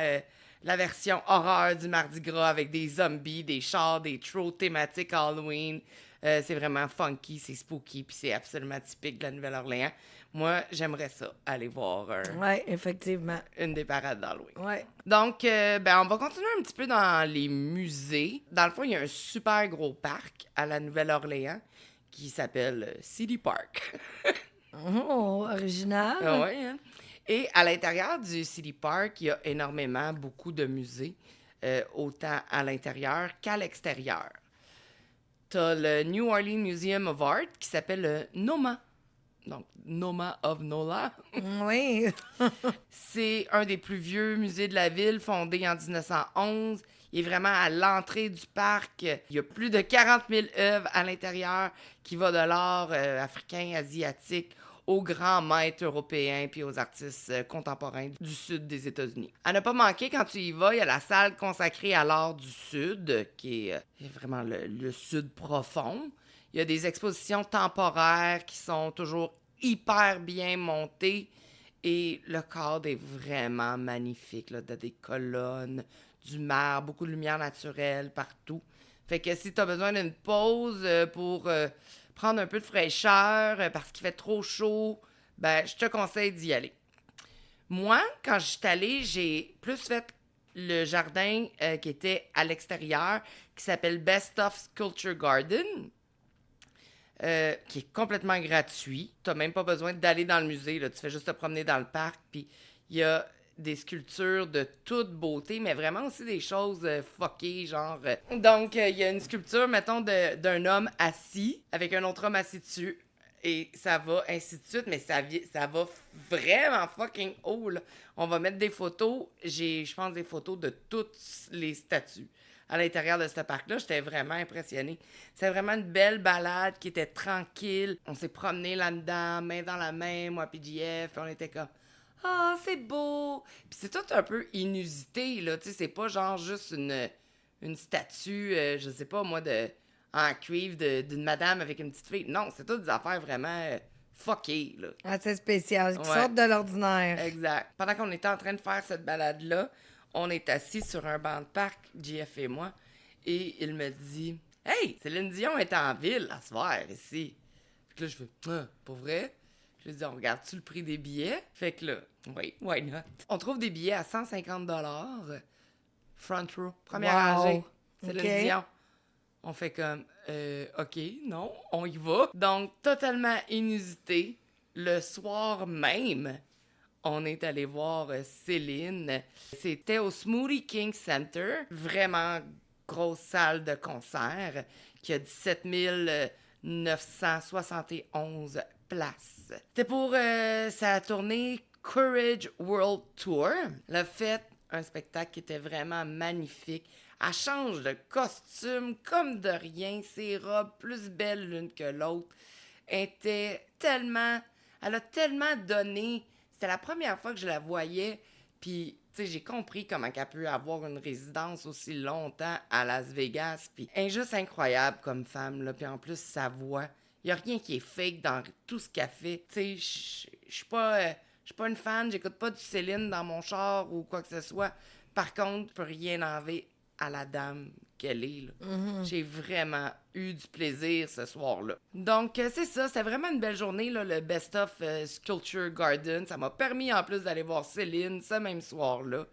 la version horreur du Mardi Gras avec des zombies, des chars, des trolls thématiques Halloween. C'est vraiment funky, c'est spooky, puis c'est absolument typique de la Nouvelle-Orléans. Moi, j'aimerais ça, aller voir Oui, effectivement. une des parades d'Halloween. Ouais. Donc, ben, on va continuer un petit peu dans les musées. Dans le fond, il y a un super gros parc à la Nouvelle-Orléans qui s'appelle City Park. Oh, original. Ah ouais, hein? Et à l'intérieur du City Park, il y a énormément, beaucoup de musées, autant à l'intérieur qu'à l'extérieur. T'as le New Orleans Museum of Art qui s'appelle le NOMA. Donc, NOMA of NOLA. Oui. C'est un des plus vieux musées de la ville, fondé en 1911. Il est vraiment à l'entrée du parc. Il y a plus de 40 000 œuvres à l'intérieur qui vont de l'art africain, asiatique, aux grands maîtres européens puis aux artistes contemporains du sud des États-Unis. À ne pas manquer, quand tu y vas, il y a la salle consacrée à l'art du sud, qui est vraiment le sud profond. Il y a des expositions temporaires qui sont toujours hyper bien montées et le cadre est vraiment magnifique. Là, des colonnes, du marbre, beaucoup de lumière naturelle partout. Fait que si tu as besoin d'une pause pour prendre un peu de fraîcheur parce qu'il fait trop chaud, ben je te conseille d'y aller. Moi, quand je suis allée, j'ai plus fait le jardin qui était à l'extérieur, qui s'appelle Best of Sculpture Garden. Qui est complètement gratuit. Tu n'as même pas besoin d'aller dans le musée. Là. Tu fais juste te promener dans le parc. Puis il y a des sculptures de toute beauté, mais vraiment aussi des choses fuckées, genre... Donc, il y a une sculpture, mettons, d'un homme assis, avec un autre homme assis dessus. Et ça va, ainsi de suite, mais ça va vraiment fucking haut, là. On va mettre des photos. J'ai, je pense, des photos de toutes les statues. à l'intérieur de ce parc-là. J'étais vraiment impressionnée. C'était vraiment une belle balade qui était tranquille. On s'est promené là-dedans, main dans la main, moi puis JF. On était comme « Ah, c'est beau! » Puis c'est tout un peu inusité, là. Tu sais, c'est pas genre juste une statue, je sais pas, moi, en cuivre d'une madame avec une petite fille. Non, c'est toutes des affaires vraiment fuckées, là. Assez spécial, qui Ouais. sortent de l'ordinaire. Exact. Pendant qu'on était en train de faire cette balade-là, on est assis sur un banc de parc, JF et moi, et il me dit « Hey, Céline Dion est en ville à ce soir, ici. » Fait que là, je fais « Ah, pour vrai? » Je lui dis « On regarde-tu le prix des billets? » Fait que là, oui, why not? On trouve des billets à 150 $, front row, première Wow. rangée, Céline Ok. Dion. On fait comme OK, non, on y va. Donc, totalement inusité, le soir même, on est allé voir Céline. C'était au Smoothie King Center, vraiment grosse salle de concert qui a 17 971 places. C'était pour sa tournée Courage World Tour. Elle a fait un spectacle qui était vraiment magnifique. Elle change de costume comme de rien, ses robes plus belles l'une que l'autre. Elle a tellement donné. C'était la première fois que je la voyais, puis tu sais, j'ai compris comment elle peut avoir une résidence aussi longtemps à Las Vegas, puis elle est juste incroyable comme femme, là, puis en plus, sa voix. Il n'y a rien qui est fake dans tout ce qu'elle fait. Tu sais, je suis pas une fan, j'écoute pas du Céline dans mon char ou quoi que ce soit. Par contre, je peux rien enlever à la dame qu'elle est, là. J'ai vraiment eu du plaisir ce soir-là. Donc, c'est ça, c'était vraiment une belle journée, là, le Best of Sculpture Garden. Ça m'a permis, en plus, d'aller voir Céline ce même soir-là.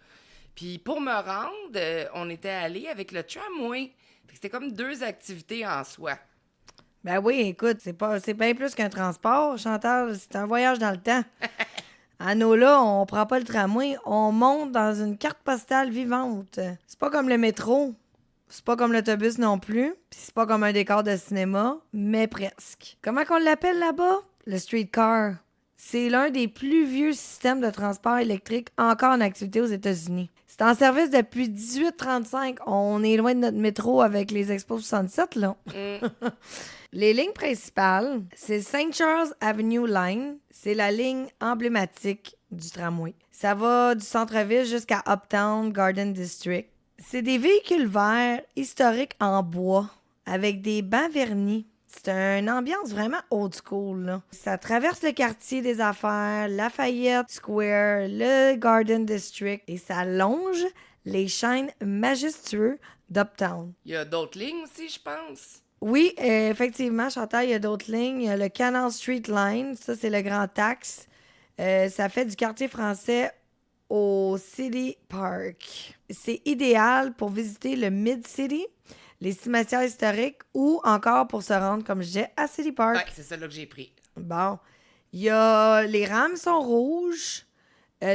Puis, pour me rendre, on était allé avec le tramway. Fait que c'était comme 2 activités en soi. Ben oui, écoute, c'est bien plus qu'un transport, Chantal. C'est un voyage dans le temps. À nos là, on prend pas le tramway, on monte dans une carte postale vivante. C'est pas comme le métro, c'est pas comme l'autobus non plus, puis c'est pas comme un décor de cinéma, mais presque. Comment qu'on l'appelle là-bas? Le streetcar. C'est l'un des plus vieux systèmes de transport électrique encore en activité aux États-Unis. C'est en service depuis 1835. On est loin de notre métro avec les Expos 67, là. Les lignes principales, c'est St. Charles Avenue Line. C'est la ligne emblématique du tramway. Ça va du centre-ville jusqu'à Uptown Garden District. C'est des véhicules verts historiques en bois avec des bancs vernis. C'est une ambiance vraiment old school, là. Ça traverse le quartier des affaires, Lafayette Square, le Garden District et ça longe les chênes majestueux d'Uptown. Il y a d'autres lignes aussi, je pense. Oui, effectivement, Chantal, il y a d'autres lignes. Il y a le Canal Street Line, ça, c'est le Grand Axe. Ça fait du quartier français au City Park. C'est idéal pour visiter le Mid-City, les cimetières historiques ou encore pour se rendre, comme je disais, à City Park. Ouais, c'est celle-là que j'ai pris. Bon. Il y a... Les rames sont rouges.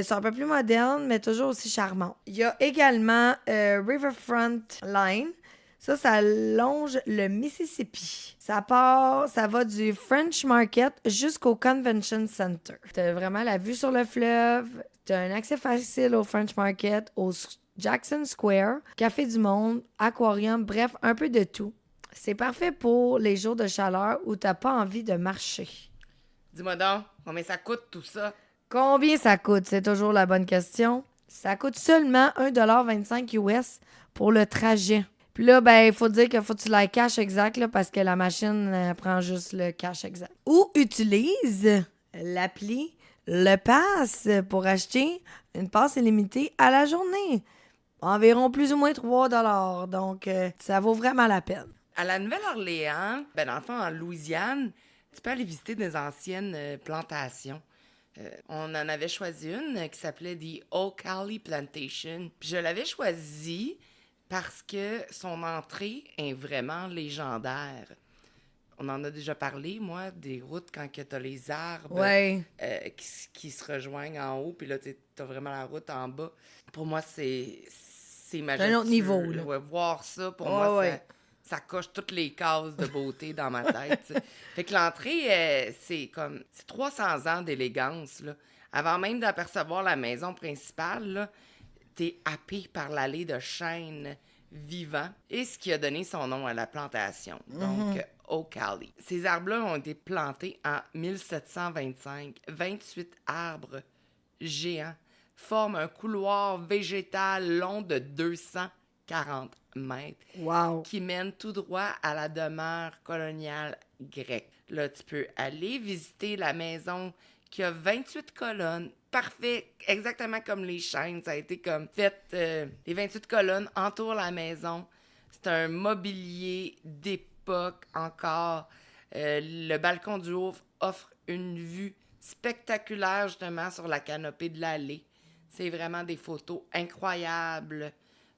Sont un peu plus modernes, mais toujours aussi charmantes. Il y a également Riverfront Line. Ça longe le Mississippi. Ça va du French Market jusqu'au Convention Center. T'as vraiment la vue sur le fleuve. T'as un accès facile au French Market, au Jackson Square, Café du Monde, aquarium, bref, un peu de tout. C'est parfait pour les jours de chaleur où t'as pas envie de marcher. Dis-moi donc, combien ça coûte tout ça? Combien ça coûte? C'est toujours la bonne question. Ça coûte seulement 1,25 US pour le trajet. Puis là, ben, il faut dire qu'il faut que tu l'aies cash exact, là, parce que la machine prend juste le cash exact. Ou utilise l'appli Le Pass pour acheter une passe illimitée à la journée. Environ plus ou moins 3 $. Donc, ça vaut vraiment la peine. À la Nouvelle-Orléans, ben dans le fond, en Louisiane, tu peux aller visiter des anciennes plantations. On en avait choisi une qui s'appelait The O'Calley Plantation. Puis je l'avais choisie parce que son entrée est vraiment légendaire. On en a déjà parlé, moi, des routes quand tu as les arbres Ouais. qui se rejoignent en haut, puis là, tu as vraiment la route en bas. Pour moi, c'est majestueux. un autre niveau, là. Ouais, voir ça, pour Ouais, moi, ouais. ça coche toutes les cases de beauté dans ma tête. T'sais. Fait que l'entrée, c'est 300 ans d'élégance, là. Avant même d'apercevoir la maison principale, là, t'es happé par l'allée de chêne vivants et ce qui a donné son nom à la plantation, donc Ocali. Ces arbres-là ont été plantés en 1725. 28 arbres géants forment un couloir végétal long de 240 mètres Wow! qui mène tout droit à la demeure coloniale grecque. Là, tu peux aller visiter la maison qui a 28 colonnes, parfait, exactement comme les chaînes. Ça a été comme fait, les 28 colonnes entourent la maison. C'est un mobilier d'époque encore. Le balcon du haut offre une vue spectaculaire justement sur la canopée de l'allée. C'est vraiment des photos incroyables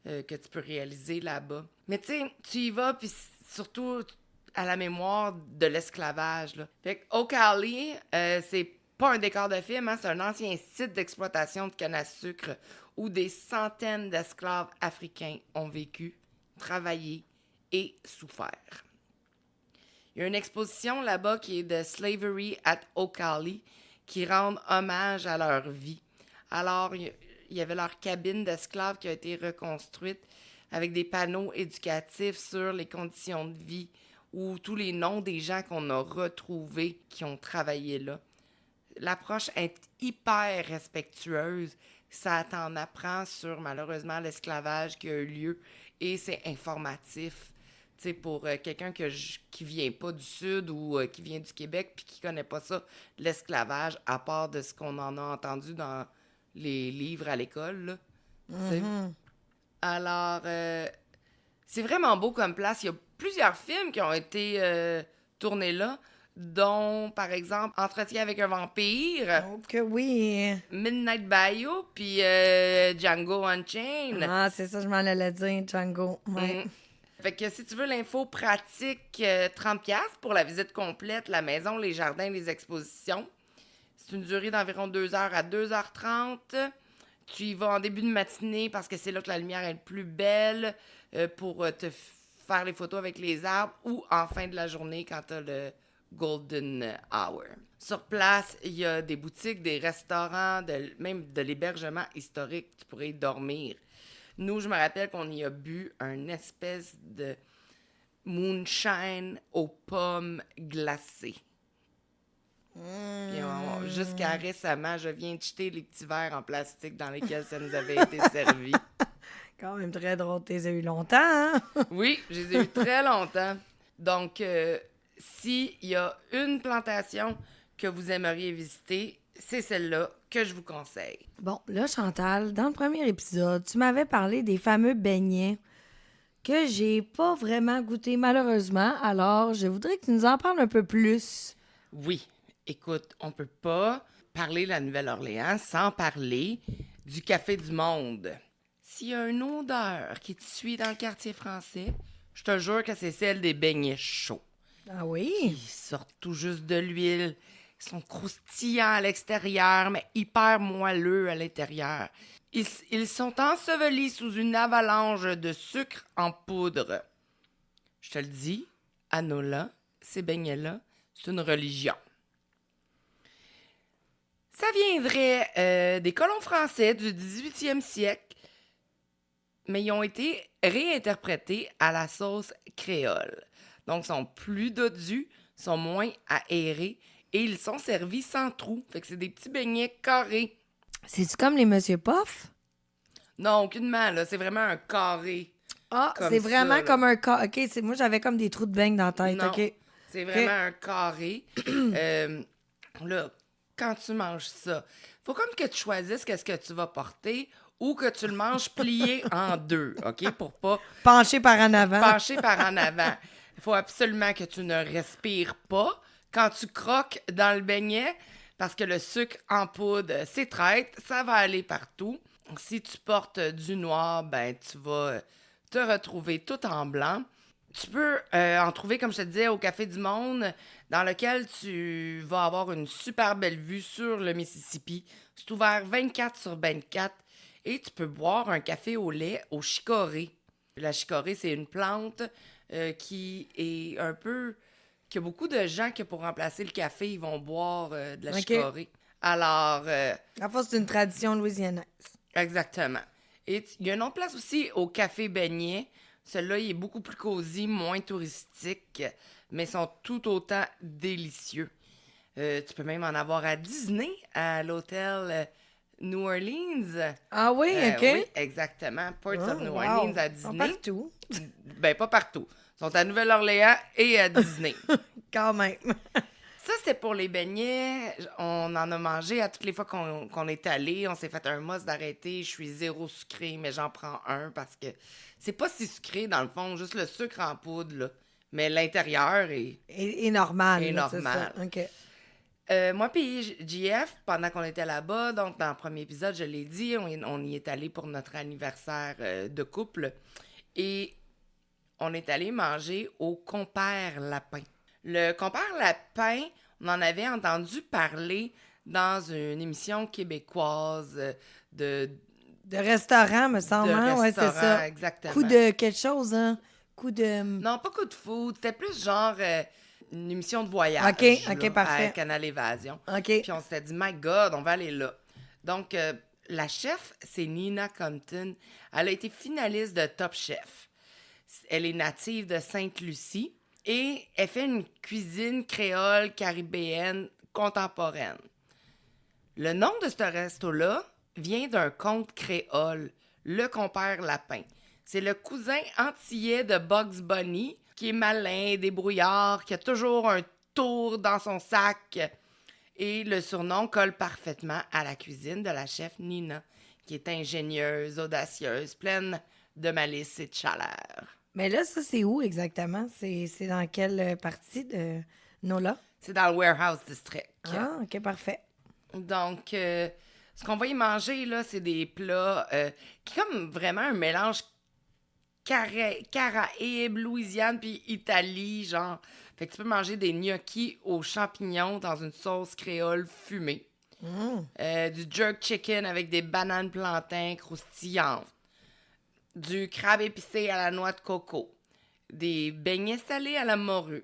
que tu peux réaliser là-bas. Mais tu sais, tu y vas, puis surtout à la mémoire de l'esclavage, là. Fait que Ocali, c'est pas un décor de film, hein, c'est un ancien site d'exploitation de canne à sucre où des centaines d'esclaves africains ont vécu, travaillé et souffert. Il y a une exposition là-bas qui est de Slavery at Ocali qui rend hommage à leur vie. Alors, il y avait leur cabine d'esclaves qui a été reconstruite avec des panneaux éducatifs sur les conditions de vie ou tous les noms des gens qu'on a retrouvés qui ont travaillé là. L'approche est hyper respectueuse. Ça t'en apprend sur, malheureusement, l'esclavage qui a eu lieu et c'est informatif. Tu sais, pour quelqu'un qui vient pas du Sud ou qui vient du Québec puis qui connaît pas ça, l'esclavage, à part de ce qu'on en a entendu dans les livres à l'école, là. Alors, c'est vraiment beau comme place. Il y a plusieurs films qui ont été tournés là, dont, par exemple, Entretien avec un vampire, Oh que oui! Midnight Bayou, puis Django Unchained. Ah, c'est ça, je m'en allais dire, Django. Ouais. Fait que si tu veux l'info pratique, 30$ pour la visite complète, la maison, les jardins, les expositions. C'est une durée d'environ 2h à 2h30. Tu y vas en début de matinée parce que c'est là que la lumière est le plus belle pour te faire les photos avec les arbres ou en fin de la journée quand tu as le Golden Hour. Sur place, il y a des boutiques, des restaurants, même de l'hébergement historique. Tu pourrais y dormir. Nous, je me rappelle qu'on y a bu une espèce de moonshine aux pommes glacées. Puis jusqu'à récemment, je viens de jeter les petits verres en plastique dans lesquels ça nous avait été servi. Quand même très drôle, t'es eu longtemps, hein? Oui, je les ai eu très longtemps. Donc, s'il y a une plantation que vous aimeriez visiter, c'est celle-là que je vous conseille. Bon, là, Chantal, dans le premier épisode, tu m'avais parlé des fameux beignets que j'ai pas vraiment goûté, malheureusement. Alors, je voudrais que tu nous en parles un peu plus. Oui. Écoute, on peut pas parler de la Nouvelle-Orléans sans parler du Café du Monde. S'il y a une odeur qui te suit dans le quartier français, je te jure que c'est celle des beignets chauds. Ah oui? Ils sortent tout juste de l'huile. Ils sont croustillants à l'extérieur, mais hyper moelleux à l'intérieur. Ils sont ensevelis sous une avalanche de sucre en poudre. Je te le dis, à Nola, ces beignets-là, c'est une religion. Ça viendrait des colons français du 18e siècle, mais ils ont été réinterprétés à la sauce créole. Donc, ils sont plus dodus, sont moins aérés et ils sont servis sans trou. Fait que c'est des petits beignets carrés. C'est-tu comme les Monsieur Puff? Non, aucunement, là. C'est vraiment un carré. Ah, Comme c'est ça, vraiment là. comme un carré. OK, moi, j'avais comme des trous de beignes dans la tête. Non, OK. c'est vraiment un carré. Là, quand tu manges ça, faut comme que tu choisisses qu'est-ce que tu vas porter ou que tu le manges plié en deux, OK? Pour pas Penché par en avant. pencher par en avant. Il faut absolument que tu ne respires pas quand tu croques dans le beignet parce que le sucre en poudre, c'est traite, ça va aller partout. Si tu portes du noir, ben tu vas te retrouver tout en blanc. Tu peux en trouver, comme je te disais, au Café du Monde, dans lequel tu vas avoir une super belle vue sur le Mississippi. C'est ouvert 24/24 et tu peux boire un café au lait au chicorée. La chicorée, c'est une plante qui est un peu... qu'il y a beaucoup de gens que pour remplacer le café, ils vont boire de la chicorée. Alors... En fait, c'est une tradition louisianaise. Exactement. Et il y a une autre place aussi au Café Beignet. Celui-là, il est beaucoup plus cosy, moins touristique, mais sont tout autant délicieux. Tu peux même en avoir à Disney, à l'hôtel New Orleans. Ah oui, OK. Oui, exactement. Ports of Oh, New wow. Orleans à Ils sont Disney. partout. Ben, pas partout. Ils sont à Nouvelle-Orléans et à Disney. Quand même. Ça, c'est pour les beignets. On en a mangé à toutes les fois qu'on est allé. On s'est fait un must d'arrêter. Je suis zéro sucré, mais j'en prends un parce que c'est pas si sucré dans le fond, juste le sucre en poudre, là. Mais l'intérieur est Normal. est là, c'est normal. ça. OK. Moi puis JF, pendant qu'on était là-bas, donc dans le premier épisode, je l'ai dit, on y est allé pour notre anniversaire de couple. Et on est allé manger au Compère Lapin. Le Compère Lapin, on en avait entendu parler dans une émission québécoise de De restaurant, me semble. hein? Ouais, c'est restaurant, ça. exactement. Coup de quelque chose, hein? Coup de... Non, pas coup de foot, c'était plus genre une émission de voyage. OK, là, parfait. à Canal Évasion. OK. Puis on s'était dit, my God, on va aller là. Donc, la chef, c'est Nina Compton. Elle a été finaliste de Top Chef. Elle est native de Sainte-Lucie et elle fait une cuisine créole caribéenne contemporaine. Le nom de ce resto-là vient d'un conte créole, Le Compère Lapin. C'est le cousin antillais de Bugs Bunny, qui est malin, débrouillard, qui a toujours un tour dans son sac. Et le surnom colle parfaitement à la cuisine de la chef Nina, qui est ingénieuse, audacieuse, pleine de malice et de chaleur. Mais là, ça, c'est où exactement? C'est dans quelle partie de Nola? C'est dans le Warehouse District. Ah, OK, parfait. Donc, ce qu'on va y manger, là, c'est des plats qui comme vraiment un mélange Caraïbes, Louisiane, puis Italie, genre. Fait que tu peux manger des gnocchis aux champignons dans une sauce créole fumée. Du jerk chicken avec des bananes plantains croustillantes. Du crabe épicé à la noix de coco. Des beignets salés à la morue.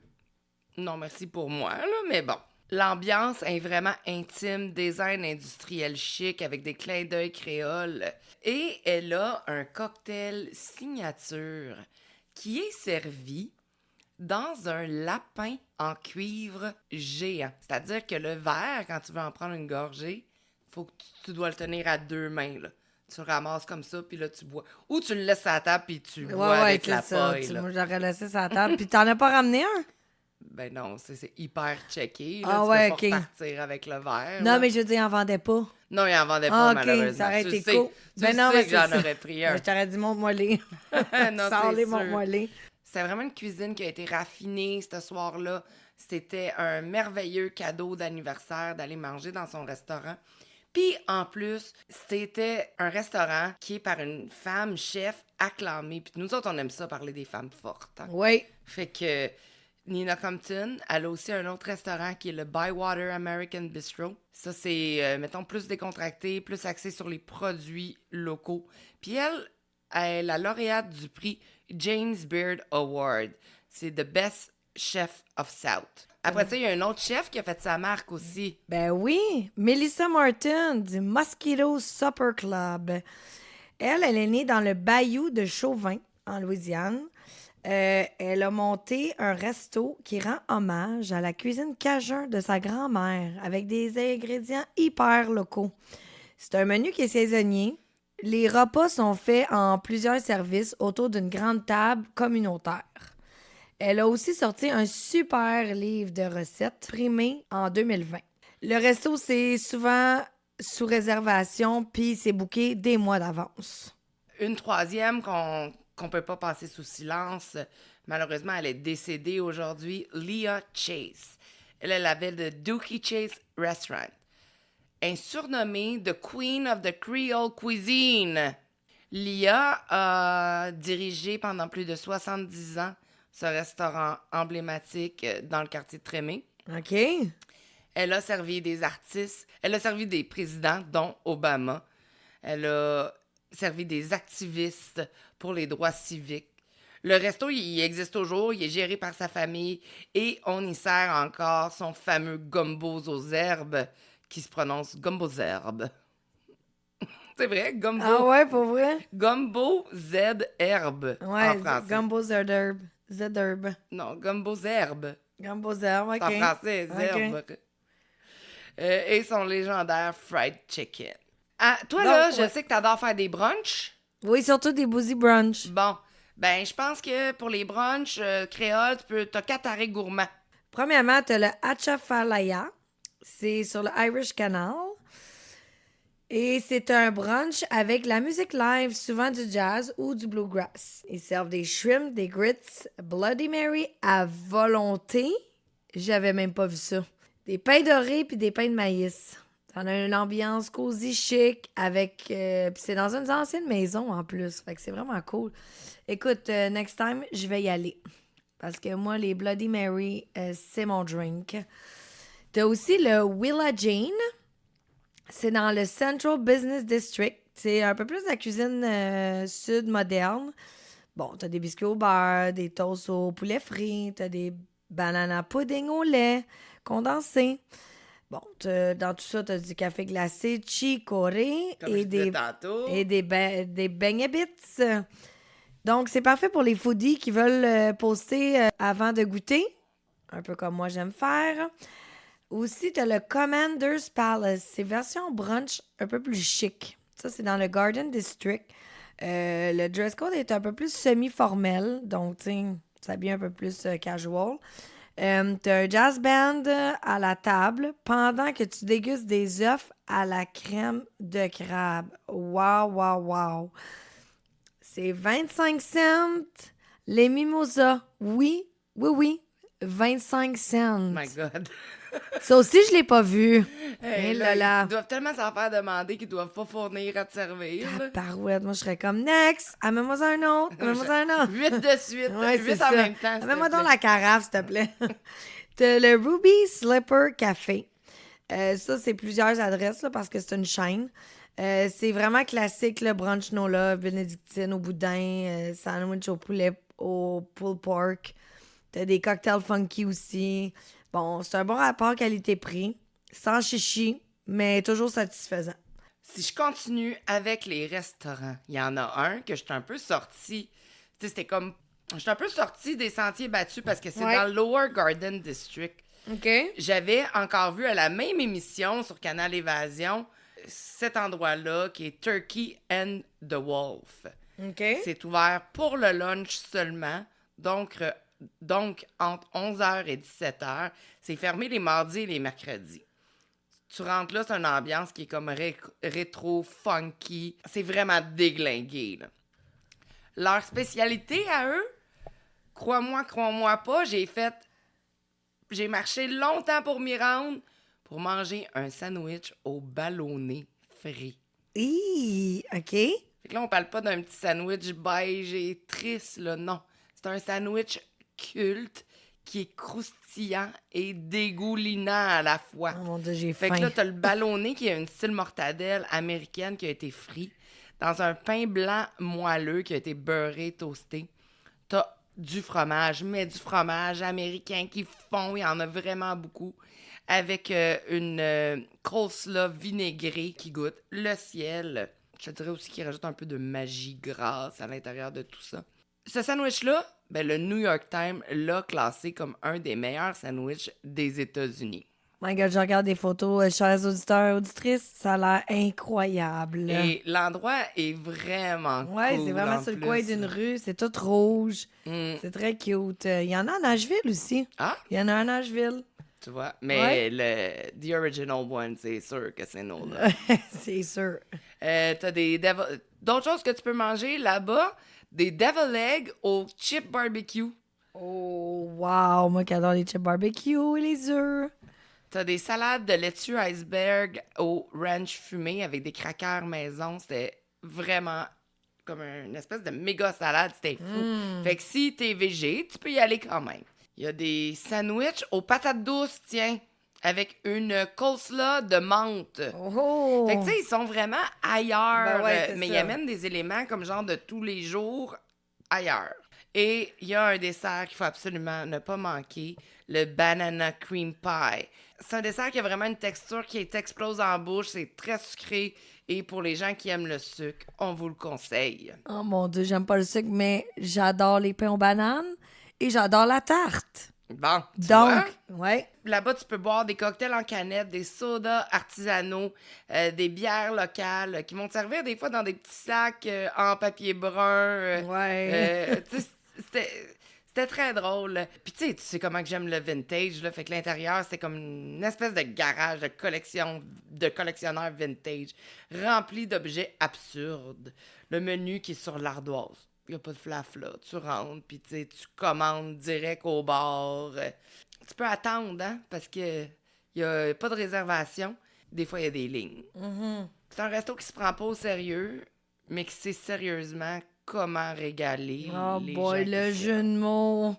Non, merci pour moi, là, mais bon. L'ambiance est vraiment intime, design industriel chic avec des clins d'œil créoles. Et elle a un cocktail signature qui est servi dans un lapin en cuivre géant. C'est-à-dire que le verre, quand tu veux en prendre une gorgée, faut que tu dois le tenir à 2 mains, là. Tu le ramasses comme ça, puis là, tu bois. Ou tu le laisses à la table, puis tu bois avec la paille, là. Moi, j'aurais laissé ça à la table. Puis t'en as pas ramené un? Ben non, c'est hyper checké. Là. Ah Tu ouais, peux OK. pas repartir avec le verre. Non, là. mais je veux dire, ils en vendaient pas. Non, il en vendait pas, Ah, OK, malheureusement. ça aurait Tu été sais, cool. tu Ben sais non, mais que c'est j'en ça. aurais pris un. Je t'aurais dit, montre-moi les. Non, Sors-les, c'est sûr. montre-moi les. C'était vraiment une cuisine qui a été raffinée ce soir-là. C'était un merveilleux cadeau d'anniversaire d'aller manger dans son restaurant. Puis, en plus, c'était un restaurant qui est par une femme chef acclamée. Puis nous autres, on aime ça, parler des femmes fortes. Hein? Oui. Fait que Nina Compton, elle a aussi un autre restaurant qui est le Bywater American Bistro. Ça, c'est, mettons, plus décontracté, plus axé sur les produits locaux. Puis elle est la lauréate du prix James Beard Award. C'est The Best Chef of South. Après ça, il y a un autre chef qui a fait sa marque aussi. Ben oui. Melissa Martin du Mosquito Supper Club. Elle est née dans le bayou de Chauvin, en Louisiane. Elle a monté un resto qui rend hommage à la cuisine cajun de sa grand-mère avec des ingrédients hyper locaux. C'est un menu qui est saisonnier. Les repas sont faits en plusieurs services autour d'une grande table communautaire. Elle a aussi sorti un super livre de recettes primé en 2020. Le resto, c'est souvent sous réservation, puis c'est booké des mois d'avance. Une troisième qu'on peut pas passer sous silence. Malheureusement, elle est décédée aujourd'hui. Leah Chase. Elle est la ville de Dookie Chase Restaurant. Surnommée The Queen of the Creole Cuisine. Leah a dirigé pendant plus de 70 ans ce restaurant emblématique dans le quartier de Trémé. OK. Elle a servi des artistes, elle a servi des présidents, dont Obama. Elle a servi des activistes pour les droits civiques. Le resto, il existe toujours, il est géré par sa famille et on y sert encore son fameux gumbo aux herbes qui se prononce gumbo aux herbes. C'est vrai, gumbo. Ah ouais, pour vrai? Gumbo Z-herbe Ouais, en français. gumbo zerderbe. Zerderbe. Non, gumbo zerbe. Gumbo zerbe, OK. C'est en français, OK. zerbe. Et son légendaire fried chicken. Ah, toi, Donc, là, ouais. je sais que t'adores faire des brunchs. Oui, surtout des boozy brunch. Bon, ben, je pense que pour les brunchs créoles, t'as 4 arrêts gourmands. Premièrement, tu as le Atchafalaya. C'est sur le Irish Canal. Et c'est un brunch avec la musique live, souvent du jazz ou du bluegrass. Ils servent des shrimp, des grits, Bloody Mary à volonté. J'avais même pas vu ça. Des pains dorés puis des pains de maïs. T'en as une ambiance cosy, chic, avec... puis c'est dans une ancienne maison, en plus. Fait que c'est vraiment cool. Écoute, next time, je vais y aller. Parce que moi, les Bloody Mary, c'est mon drink. T'as aussi le Willa Jane. C'est dans le Central Business District. C'est un peu plus de la cuisine sud moderne. Bon, t'as des biscuits au beurre, des toasts au poulet frit, t'as des banana pudding au lait condensé. Bon, dans tout ça, t'as du café glacé, chicorée Comme je disais tantôt. et des beignets bits. Donc, c'est parfait pour les foodies qui veulent poster avant de goûter. Un peu comme moi, j'aime faire. Aussi, tu as le Commander's Palace. C'est version brunch un peu plus chic. Ça, c'est dans le Garden District. Le dress code est un peu plus semi-formel. Donc, tu sais, ça s'habille un peu plus casual. Tu as un jazz band à la table pendant que tu dégustes des œufs à la crème de crabe. Wow, wow, wow. C'est 25 cents. Les mimosas. Oui, oui, oui. 25 cents. Oh my God. Ça aussi, je l'ai pas vu. Hey, Eh là là. Ils doivent tellement s'en faire demander qu'ils doivent pas fournir à te servir. là. Parouette, moi, je serais comme next. Amène-moi un autre. Amène-moi un autre. 8 de suite. Ouais, 8 c'est en ça. même temps. s'il te Amène-moi donc plaît. la carafe, s'il te plaît. T'as le Ruby Slipper Café. Ça, c'est plusieurs adresses là, parce que c'est une chaîne. C'est vraiment classique, le brunch no love, bénédictine au boudin, sandwich au poulet, au pulled pork. T'as des cocktails funky aussi. Bon, c'est un bon rapport qualité-prix, sans chichi, mais toujours satisfaisant. Si je continue avec les restaurants, il y en a un que j'étais un peu sorti. Tu sais, c'était comme. J'étais un peu sorti des sentiers battus parce que c'est Ouais. dans le Lower Garden District. OK. J'avais encore vu à la même émission sur Canal Évasion cet endroit-là qui est Turkey and the Wolf. OK. C'est ouvert pour le lunch seulement, donc entre 11h et 17h. C'est fermé les mardis et les mercredis. Tu rentres là, c'est une ambiance qui est comme rétro, funky. C'est vraiment déglingué, là. Leur spécialité à eux, crois-moi pas, j'ai marché longtemps pour m'y rendre pour manger un sandwich au ballonné frit. OK. Fait que là, on parle pas d'un petit sandwich beige et triste, là, non. C'est un sandwich culte qui est croustillant et dégoulinant à la fois. Oh mon Dieu, j'ai Fait faim. que là, t'as le ballonné qui a une style mortadelle américaine qui a été frit dans un pain blanc moelleux qui a été beurré, toasté. T'as du fromage, mais du fromage américain qui fond, il y en a vraiment beaucoup, avec une coleslaw vinaigrée qui goûte le ciel. Je te dirais aussi qu'il rajoute un peu de magie grasse à l'intérieur de tout ça. Ce sandwich-là, ben, le New York Times l'a classé comme un des meilleurs sandwichs des États-Unis. My God, je regarde des photos, chers auditeurs, auditrices, ça a l'air incroyable. Et l'endroit est vraiment Ouais, cool. c'est vraiment en sur le plus. coin d'une rue, c'est tout rouge. Mm. C'est très cute. Il y en a à Nashville aussi. Ah, Il y en a à Nashville. tu vois. Mais the original one, c'est sûr que c'est nous, là. C'est sûr. T'as d'autres choses que tu peux manger là-bas. Des devil eggs au chip barbecue. Oh, wow! Moi qui adore les chips barbecue et les œufs. T'as des salades de laitue iceberg au ranch fumé avec des crackers maison. C'était vraiment comme une espèce de méga salade. C'était fou. Fait que si t'es végé, tu peux y aller quand même. Il y a des sandwichs aux patates douces, tiens, avec une coleslaw de menthe. Oh! Fait que tu sais, ils sont vraiment ailleurs, Ben ouais, c'est mais ça. ils amènent des éléments comme genre de tous les jours ailleurs. Et il y a un dessert qu'il faut absolument ne pas manquer, le banana cream pie. C'est un dessert qui a vraiment une texture qui t'explose en bouche. C'est très sucré. Et pour les gens qui aiment le sucre, on vous le conseille. Oh mon Dieu, j'aime pas le sucre, mais j'adore les pains aux bananes et j'adore la tarte. Bon, tu Donc, vois? ouais. Là-bas, tu peux boire des cocktails en canette, des sodas artisanaux, des bières locales qui vont te servir des fois dans des petits sacs en papier brun. Ouais. Tu sais, c'était très drôle. Puis tu sais comment que j'aime le vintage, là. Fait que l'intérieur, c'était comme une espèce de garage de collectionneurs vintage, rempli d'objets absurdes. Le menu qui est sur l'ardoise. Il n'y a pas de flafla. Tu rentres, puis tu commandes direct au bar. Tu peux attendre, hein, parce que il n'y a pas de réservation. Des fois, il y a des lignes. Mm-hmm. C'est un resto qui se prend pas au sérieux, mais qui sait sérieusement comment régaler Oh les boy, gens le qui jeu de mots.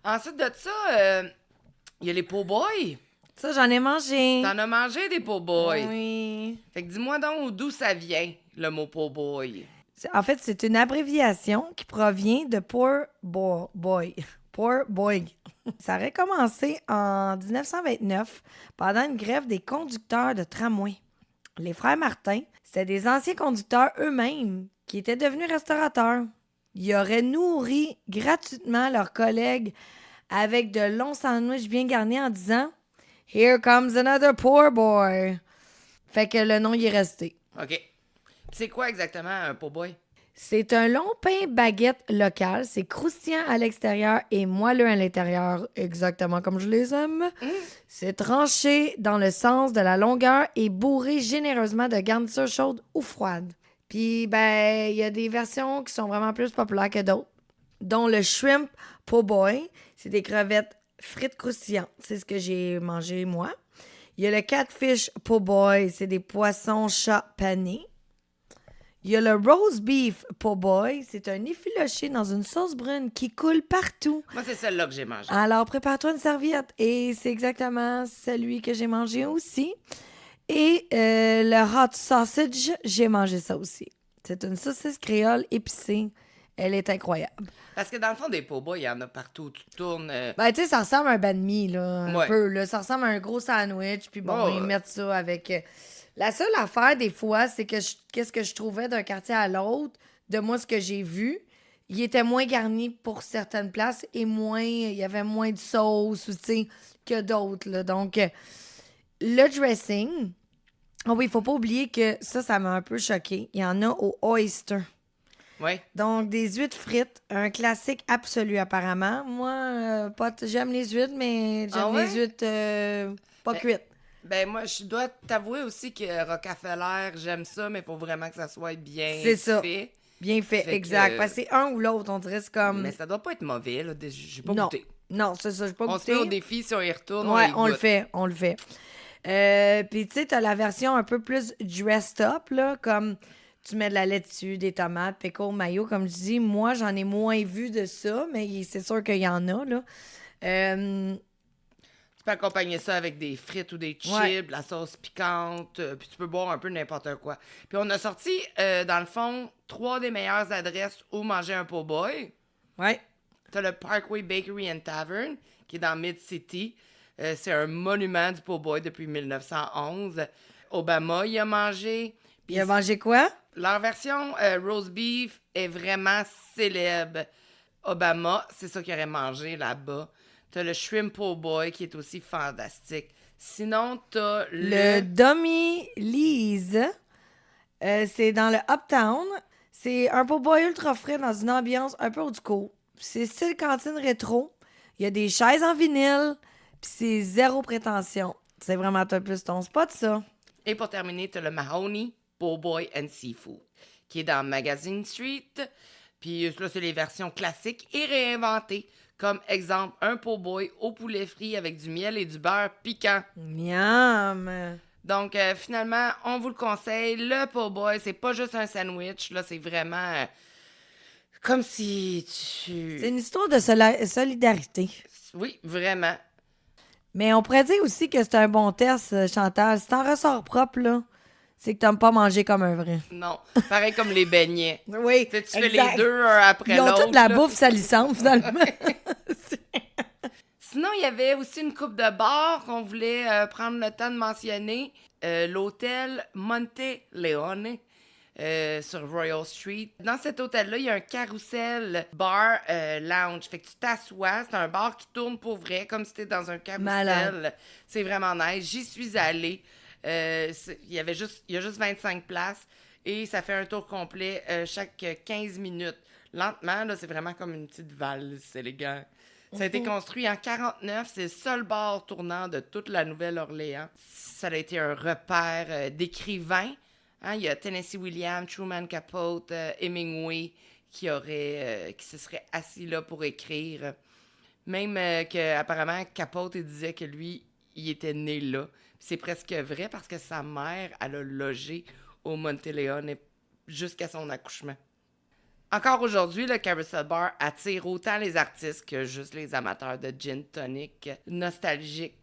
Ensuite de ça, il y a les po' boys. Ça, j'en ai mangé. T'en as mangé des po' boys. Oui. Fait que dis-moi donc d'où ça vient, le mot po' boy. En fait, c'est une abréviation qui provient de Poor Boy. Poor Boy. Ça aurait commencé en 1929 pendant une grève des conducteurs de tramway. Les frères Martin, c'était des anciens conducteurs eux-mêmes qui étaient devenus restaurateurs. Ils auraient nourri gratuitement leurs collègues avec de longs sandwichs bien garnis en disant « Here comes another poor boy ». Fait que le nom y est resté. OK. C'est quoi exactement un po' boy? C'est un long pain baguette local. C'est croustillant à l'extérieur et moelleux à l'intérieur, exactement comme je les aime. C'est tranché dans le sens de la longueur et bourré généreusement de garnitures chaudes ou froides. Puis, ben, il y a des versions qui sont vraiment plus populaires que d'autres, dont le shrimp po' boy. C'est des crevettes frites croustillantes. C'est ce que j'ai mangé, moi. Il y a le catfish po' boy. C'est des poissons chats panés. Il y a le roast beef po' boy. C'est un effiloché dans une sauce brune qui coule partout. Moi, c'est celle-là que j'ai mangée. Alors, prépare-toi une serviette. Et c'est exactement celui que j'ai mangé aussi. Et le hot sausage, j'ai mangé ça aussi. C'est une saucisse créole épicée. Elle est incroyable. Parce que dans le fond, des po' boys, il y en a partout. Tu tournes... Ben, tu sais, ça ressemble à un banh mi, là, un Ouais. peu. Là. Ça ressemble à un gros sandwich. Puis bon, Oh, ils ouais. mettent ça avec... La seule affaire, des fois, c'est que qu'est-ce que je trouvais d'un quartier à l'autre, de moi, ce que j'ai vu, il était moins garni pour certaines places et il y avait moins de sauce, ou, tu sais, que d'autres, là. Donc, le dressing... Oh oui, il faut pas oublier que ça m'a un peu choqué. Il y en a au oyster. Ouais. Donc, des huîtres frites, un classique absolu apparemment. Moi, j'aime les huîtres, mais j'aime Ah ouais? les huîtres pas cuites. Ben moi, je dois t'avouer aussi que Rockefeller, j'aime ça, mais il faut vraiment que ça soit bien C'est ça. fait. Bien fait, Fait exact. que- Parce que c'est un ou l'autre, on dirait c'est comme... Mais ça doit pas être mauvais, là. J'ai pas non, goûté. non, c'est ça, j'ai pas On goûté. se met au défi, si on y retourne, Ouais, on y goûte. on le fait. Puis tu sais, t'as la version un peu plus dressed up, là, comme tu mets de la laitue, des tomates, pickle, mayo, comme je dis. Moi, j'en ai moins vu de ça, mais c'est sûr qu'il y en a, là. Tu peux accompagner ça avec des frites ou des chips, Ouais. de la sauce piquante, puis tu peux boire un peu n'importe quoi. Puis on a sorti, dans le fond, 3 des meilleures adresses où manger un po' boy. Ouais. T'as le Parkway Bakery and Tavern, qui est dans Mid-City. C'est un monument du po' boy depuis 1911. Obama y a mangé. Puis Il a mangé quoi? leur version roast beef est vraiment célèbre. Obama, c'est ça qu'il aurait mangé là-bas. T'as le shrimp po' boy qui est aussi fantastique. Sinon, t'as Le Dummy Lee's, c'est dans le Uptown. C'est un po' boy ultra frais dans une ambiance un peu haut du cours. C'est style cantine rétro. Il y a des chaises en vinyle. Puis c'est zéro prétention. C'est vraiment un plus ton spot, ça. Et pour terminer, t'as le Mahoney Po' Boy and Seafood, qui est dans Magazine Street. Puis là, c'est les versions classiques et réinventées. Comme exemple, un po' boy au poulet frit avec du miel et du beurre piquant. Miam! Donc, finalement, on vous le conseille. Le po' boy, c'est pas juste un sandwich. Là, c'est vraiment comme si tu... C'est une histoire de solidarité. Oui, vraiment. Mais on pourrait dire aussi que c'est un bon test, Chantal. Si t'en ressors propre, là, c'est que t'aimes pas manger comme un vrai. Non, pareil comme les beignets. Oui, Tu sais, tu fais les deux un après Ils ont l'autre. toute la là. bouffe salissante, finalement. Sinon, il y avait aussi une coupe de bars qu'on voulait prendre le temps de mentionner. L'hôtel Monte Leone sur Royal Street. Dans cet hôtel-là, il y a un carrousel bar lounge. Fait que tu t'assois, c'est un bar qui tourne pour vrai, comme si t'étais dans un carrousel. Malade. C'est vraiment nice. J'y suis allée. Il y a juste 25 places et ça fait un tour complet chaque 15 minutes. Lentement, là, c'est vraiment comme une petite valse, c'est élégant. Ça a été construit en 49, c'est le seul bar tournant de toute la Nouvelle-Orléans. Ça a été un repère d'écrivains. Hein, il y a Tennessee Williams, Truman Capote, Hemingway qui se seraient assis là pour écrire. Même qu'apparemment, Capote il disait que lui, il était né là. C'est presque vrai parce que sa mère, elle a logé au Monte-Leone jusqu'à son accouchement. Encore aujourd'hui, le Carousel Bar attire autant les artistes que juste les amateurs de gin tonic nostalgiques.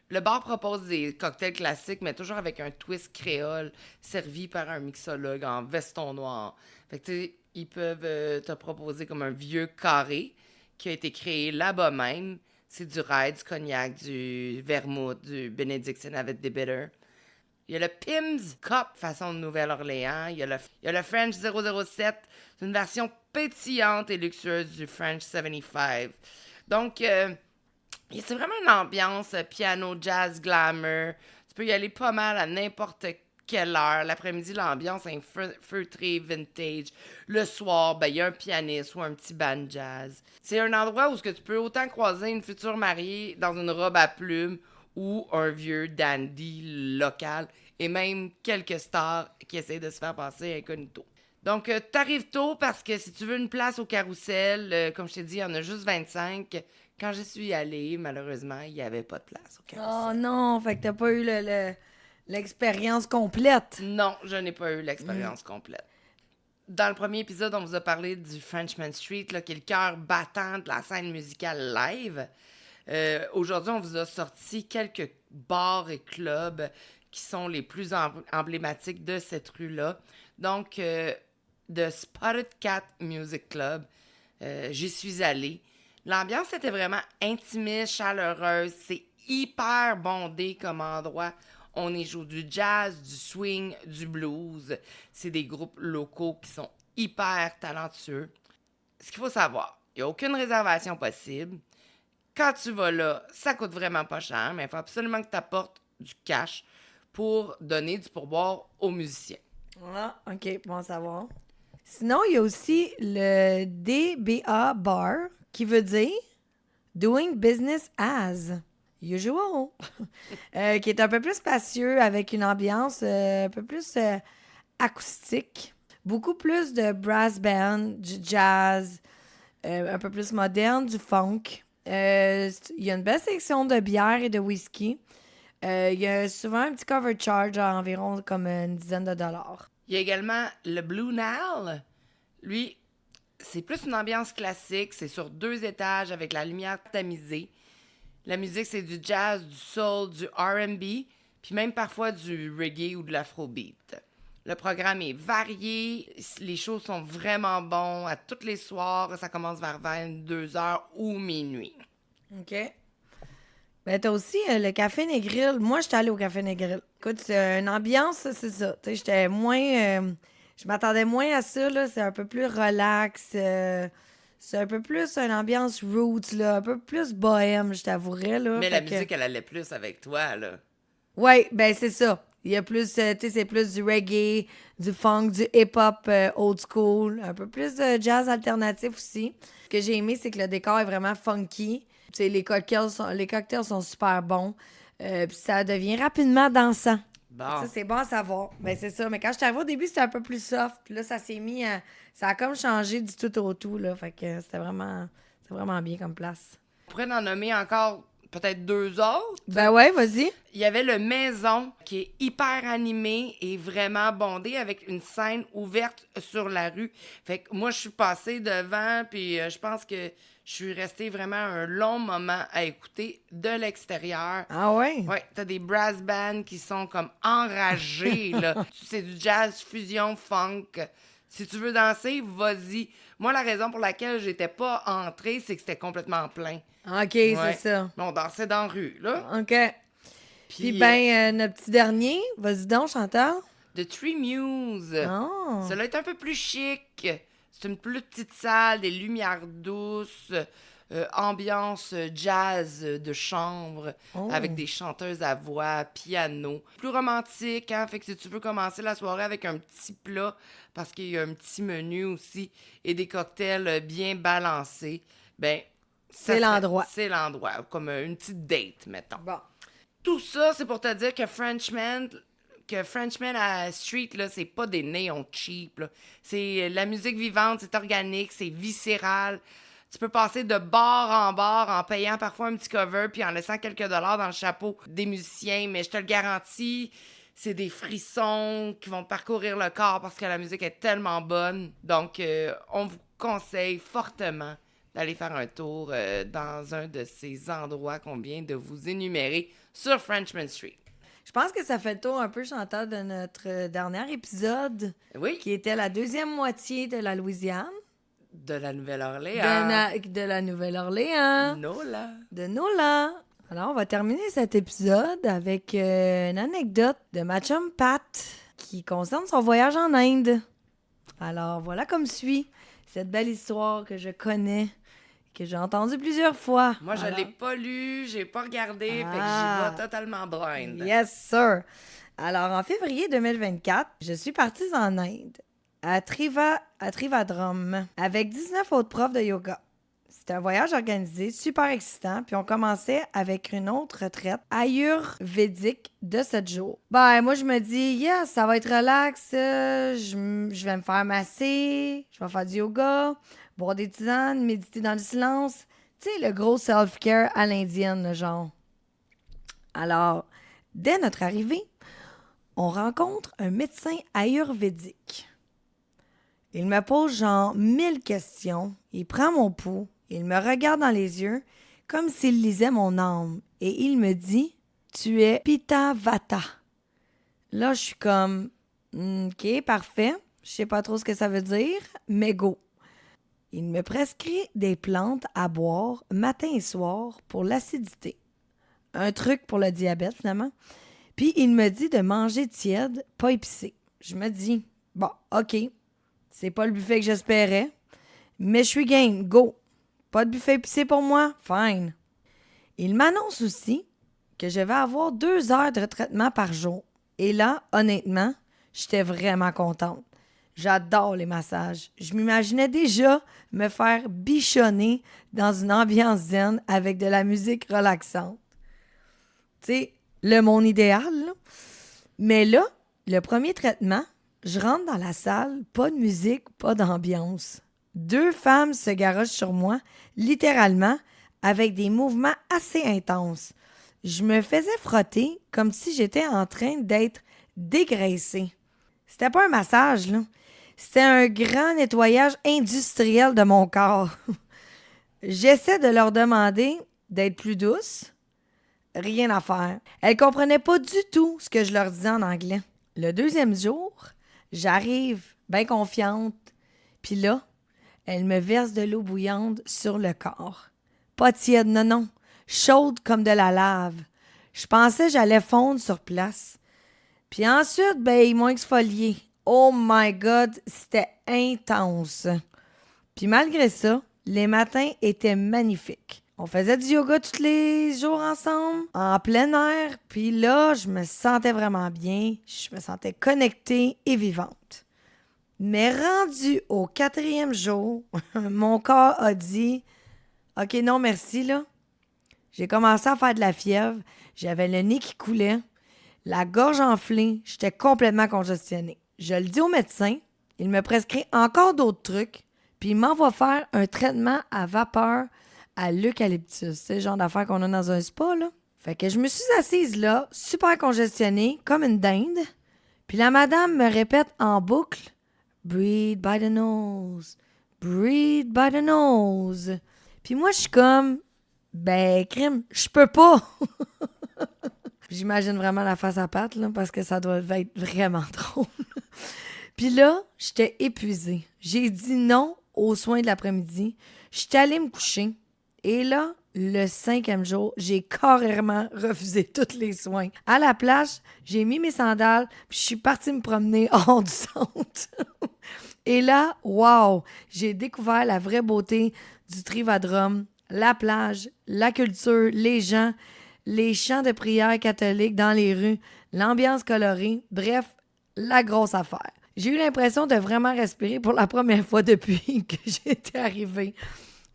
Le bar propose des cocktails classiques, mais toujours avec un twist créole, servi par un mixologue en veston noir. Fait que, tu sais, ils peuvent te proposer comme un vieux carré qui a été créé là-bas même. C'est du rye, du cognac, du vermouth, du Benedictine avec des bitters. Il y a le Pimm's Cup façon de Nouvelle-Orléans. Il y a le French 007. C'est une version pétillante et luxueuse du French 75. Donc, c'est vraiment une ambiance piano, jazz, glamour. Tu peux y aller pas mal à n'importe quelle heure. L'après-midi, l'ambiance est feutrée, vintage. Le soir, il y a un pianiste ou un petit band jazz. C'est un endroit où tu peux autant croiser une future mariée dans une robe à plumes ou un vieux dandy local, et même quelques stars qui essaient de se faire passer incognito. Donc, t'arrives tôt parce que si tu veux une place au carrousel, comme je t'ai dit, il y en a juste 25. Quand je suis allée, malheureusement, il n'y avait pas de place au carrousel. Oh non, fait que t'as pas eu l'expérience complète. Non, je n'ai pas eu l'expérience complète. Dans le premier épisode, on vous a parlé du Frenchman Street, là, qui est le cœur battant de la scène musicale live. Aujourd'hui, on vous a sorti quelques bars et clubs qui sont les plus emblématiques de cette rue-là. Donc, The Spotted Cat Music Club, j'y suis allée. L'ambiance était vraiment intimiste, chaleureuse. C'est hyper bondé comme endroit. On y joue du jazz, du swing, du blues. C'est des groupes locaux qui sont hyper talentueux. Ce qu'il faut savoir, il n'y a aucune réservation possible. Quand tu vas là, ça coûte vraiment pas cher, mais il faut absolument que tu apportes du cash pour donner du pourboire aux musiciens. Ah, OK, bon à savoir. Sinon, il y a aussi le DBA Bar, qui veut dire Doing Business As Usual, qui est un peu plus spacieux, avec une ambiance un peu plus acoustique. Beaucoup plus de brass band, du jazz, un peu plus moderne, du funk. Il y a une belle section de bière et de whisky. Il y a souvent un petit cover charge à environ comme une dizaine de dollars. Il y a également le Blue Nile. Lui, c'est plus une ambiance classique. C'est sur 2 étages avec la lumière tamisée. La musique, c'est du jazz, du soul, du R&B, puis même parfois du reggae ou de l'afrobeat. Le programme est varié. Les shows sont vraiment bons à tous les soirs. Ça commence vers 22h ou minuit. OK. Ben, t'as aussi le Café Négril. Moi, j'étais allée au Café Négril. Écoute, c'est une ambiance, c'est ça. Tu sais, j'étais moins... je m'attendais moins à ça, là. C'est un peu plus relax. C'est un peu plus une ambiance roots, là. Un peu plus bohème, je t'avouerais, là. Mais la musique, elle allait plus avec toi, là. Oui, ben c'est ça. Il y a plus, tu sais, c'est plus du reggae, du funk, du hip-hop old school, un peu plus de jazz alternatif aussi. Ce que j'ai aimé, c'est que le décor est vraiment funky. Tu sais, les cocktails sont super bons. Puis ça devient rapidement dansant. Bon. Ça, c'est bon à savoir. Ben c'est ça. Mais quand j'étais arrivée au début, c'était un peu plus soft. Puis là, ça s'est mis à... Ça a comme changé du tout au tout, là. Fait que c'était vraiment bien comme place. On pourrait en nommer encore peut-être 2 autres. Ben ouais, vas-y. Il y avait le Maison, qui est hyper animé et vraiment bondé avec une scène ouverte sur la rue. Fait que moi, je suis passée devant, puis je pense que je suis restée vraiment un long moment à écouter de l'extérieur. Ah ouais? Ouais, t'as des brass bands qui sont comme enragés, là. C'est du jazz, fusion, funk. Si tu veux danser, vas-y. Moi, la raison pour laquelle j'étais pas entrée, c'est que c'était complètement plein. OK, Ouais. c'est ça. On dansait dans la rue, là. OK. Puis notre petit dernier, vas-y donc, Chantal. The Three Muses. Oh. Cela est un peu plus chic. C'est une plus petite salle, des lumières douces, ambiance jazz de chambre, avec des chanteuses à voix, piano. Plus romantique, hein? Fait que si tu veux commencer la soirée avec un petit plat, parce qu'il y a un petit menu aussi, et des cocktails bien balancés, ben... C'est l'endroit. C'est l'endroit, comme une petite date, mettons. Bon. Tout ça, c'est pour te dire que Frenchman à Street, là, c'est pas des néons cheap, là. C'est la musique vivante, c'est organique, c'est viscéral. Tu peux passer de bar en bar en payant parfois un petit cover puis en laissant quelques dollars dans le chapeau des musiciens, mais je te le garantis, c'est des frissons qui vont parcourir le corps parce que la musique est tellement bonne. Donc, on vous conseille fortement d'aller faire un tour dans un de ces endroits qu'on vient de vous énumérer sur Frenchman Street. Je pense que ça fait le tour un peu, Chantal, de notre dernier épisode, Oui. qui était la deuxième moitié de la Louisiane. De la Nouvelle-Orléans. De la Nouvelle-Orléans. Nola. De Nola. Alors, on va terminer cet épisode avec une anecdote de ma chum Pat qui concerne son voyage en Inde. Alors, voilà comme suit cette belle histoire que je connais, que j'ai entendue plusieurs fois. Moi, je l'ai pas lu, j'ai pas regardé, fait que j'y vais totalement blind. Yes, sir. Alors, en février 2024, je suis partie en Inde, à Trivandrum, avec 19 autres profs de yoga. C'était un voyage organisé, super excitant, puis on commençait avec une autre retraite ayurvédique de 7 jours. Ben, moi, je me dis, yes, ça va être relax, je vais me faire masser, je vais faire du yoga, boire des tisanes, méditer dans le silence. Tu sais, le gros self-care à l'indienne, le genre. Alors, dès notre arrivée, on rencontre un médecin ayurvédique. Il me pose genre 1000 questions, il prend mon pouls, il me regarde dans les yeux comme s'il lisait mon âme et il me dit « Tu es Pitta Vata ». Là, je suis comme « OK, parfait, je sais pas trop ce que ça veut dire, mais go ». Il me prescrit des plantes à boire matin et soir pour l'acidité. Un truc pour le diabète, finalement. Puis il me dit de manger tiède, pas épicé. Je me dis, bon, OK, c'est pas le buffet que j'espérais, mais je suis game, go. Pas de buffet épicé pour moi, fine. Il m'annonce aussi que je vais avoir 2 heures de traitement par jour. Et là, honnêtement, j'étais vraiment contente. J'adore les massages. Je m'imaginais déjà me faire bichonner dans une ambiance zen avec de la musique relaxante. Tu sais, le monde idéal, là. Mais là, le premier traitement, je rentre dans la salle, pas de musique, pas d'ambiance. 2 femmes se garochent sur moi, littéralement, avec des mouvements assez intenses. Je me faisais frotter comme si j'étais en train d'être dégraissée. C'était pas un massage, là. C'était un grand nettoyage industriel de mon corps. J'essaie de leur demander d'être plus douces. Rien à faire. Elles comprenaient pas du tout ce que je leur disais en anglais. Le 2e jour, j'arrive bien confiante. Puis là, elles me versent de l'eau bouillante sur le corps. Pas tiède, non. Chaude comme de la lave. Je pensais que j'allais fondre sur place. Puis ensuite, ils m'ont exfolié. Oh my God, c'était intense. Puis malgré ça, les matins étaient magnifiques. On faisait du yoga tous les jours ensemble, en plein air. Puis là, je me sentais vraiment bien. Je me sentais connectée et vivante. Mais rendu au 4e jour, mon corps a dit « OK, non, merci, là. » J'ai commencé à faire de la fièvre. J'avais le nez qui coulait, la gorge enflée. J'étais complètement congestionnée. Je le dis au médecin, il me prescrit encore d'autres trucs, puis il m'envoie faire un traitement à vapeur à l'eucalyptus. C'est le genre d'affaire qu'on a dans un spa, là. Fait que je me suis assise là, super congestionnée, comme une dinde. Puis la madame me répète en boucle « Breathe by the nose. Breathe by the nose. » Puis moi, je suis comme « Ben, crime, je peux pas. » J'imagine vraiment la face à patte, là, parce que ça doit être vraiment drôle. Puis là, j'étais épuisée. J'ai dit non aux soins de l'après-midi. J'étais allée me coucher. Et là, le 5e jour, j'ai carrément refusé tous les soins. À la plage, j'ai mis mes sandales, puis je suis partie me promener hors du centre. Et là, wow, j'ai découvert la vraie beauté du Trivadrum, la plage, la culture, les gens, les chants de prière catholiques dans les rues, l'ambiance colorée, bref, la grosse affaire. J'ai eu l'impression de vraiment respirer pour la première fois depuis que j'étais arrivée.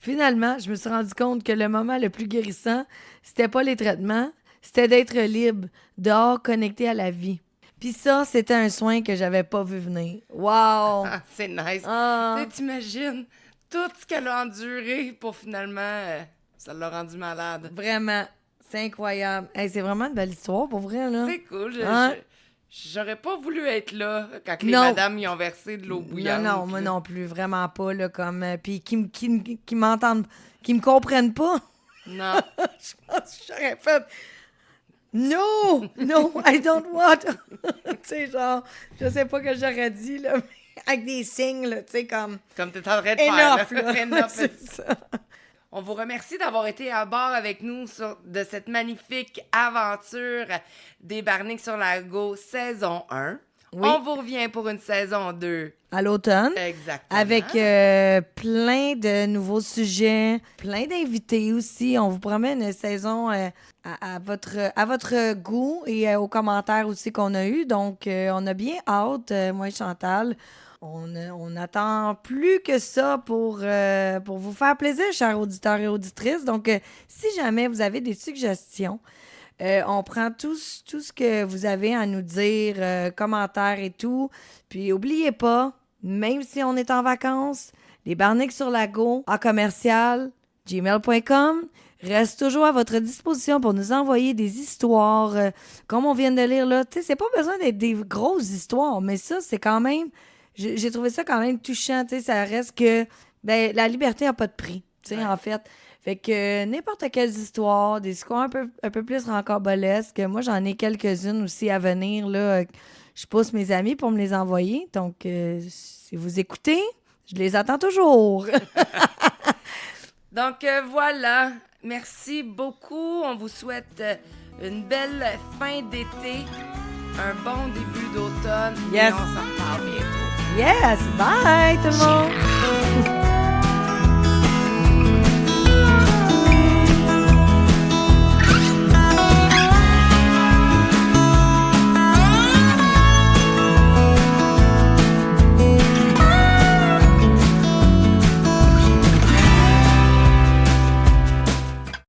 Finalement, je me suis rendu compte que le moment le plus guérissant, c'était pas les traitements, c'était d'être libre, dehors, connecté à la vie. Puis ça, c'était un soin que j'avais pas vu venir. Wow! Ah, c'est nice. Ah. Tu sais, t'imagines tout ce qu'elle a enduré pour finalement... ça l'a rendu malade. Vraiment, c'est incroyable. Hey, c'est vraiment une belle histoire, pour vrai, là. C'est cool. Hein? J'aurais pas voulu être là quand les Non. madames y ont versé de l'eau bouillante. Non, moi non plus, vraiment pas, là, comme... puis qui m'entendent, qui me comprennent pas. Non. Je pense que j'aurais fait... No, I don't want. Tu sais, genre, je sais pas que j'aurais dit, là, mais avec des signes, là, tu sais, comme... Comme t'es en train de Enough, faire. là. Enough. C'est ça. On vous remercie d'avoir été à bord avec nous de cette magnifique aventure des Barniques-sur-Lago saison 1. Oui. On vous revient pour une saison 2. À l'automne. Exactement. Avec plein de nouveaux sujets, plein d'invités aussi. On vous promet une saison à votre goût et aux commentaires aussi qu'on a eu. Donc, on a bien hâte, moi et Chantal. On attend plus que ça pour vous faire plaisir, chers auditeurs et auditrices. Donc, si jamais vous avez des suggestions, on prend tout ce que vous avez à nous dire, commentaires et tout. Puis, n'oubliez pas, même si on est en vacances, les Barniques-sur-Lago en commercial, gmail.com, restent toujours à votre disposition pour nous envoyer des histoires, comme on vient de lire là. Tu sais, c'est pas besoin d'être des grosses histoires, mais ça, c'est quand même... J'ai trouvé ça quand même touchant, tu sais, ça reste que ben, la liberté n'a pas de prix, tu sais, en fait. Fait que n'importe quelle histoire, des histoires un peu plus rocambolesques, moi j'en ai quelques-unes aussi à venir, là, je pousse mes amis pour me les envoyer, donc si vous écoutez, je les attends toujours. Donc voilà, merci beaucoup, on vous souhaite une belle fin d'été, un bon début d'automne, Yes. et on s'en reparle bientôt. Yes, bye tout le monde!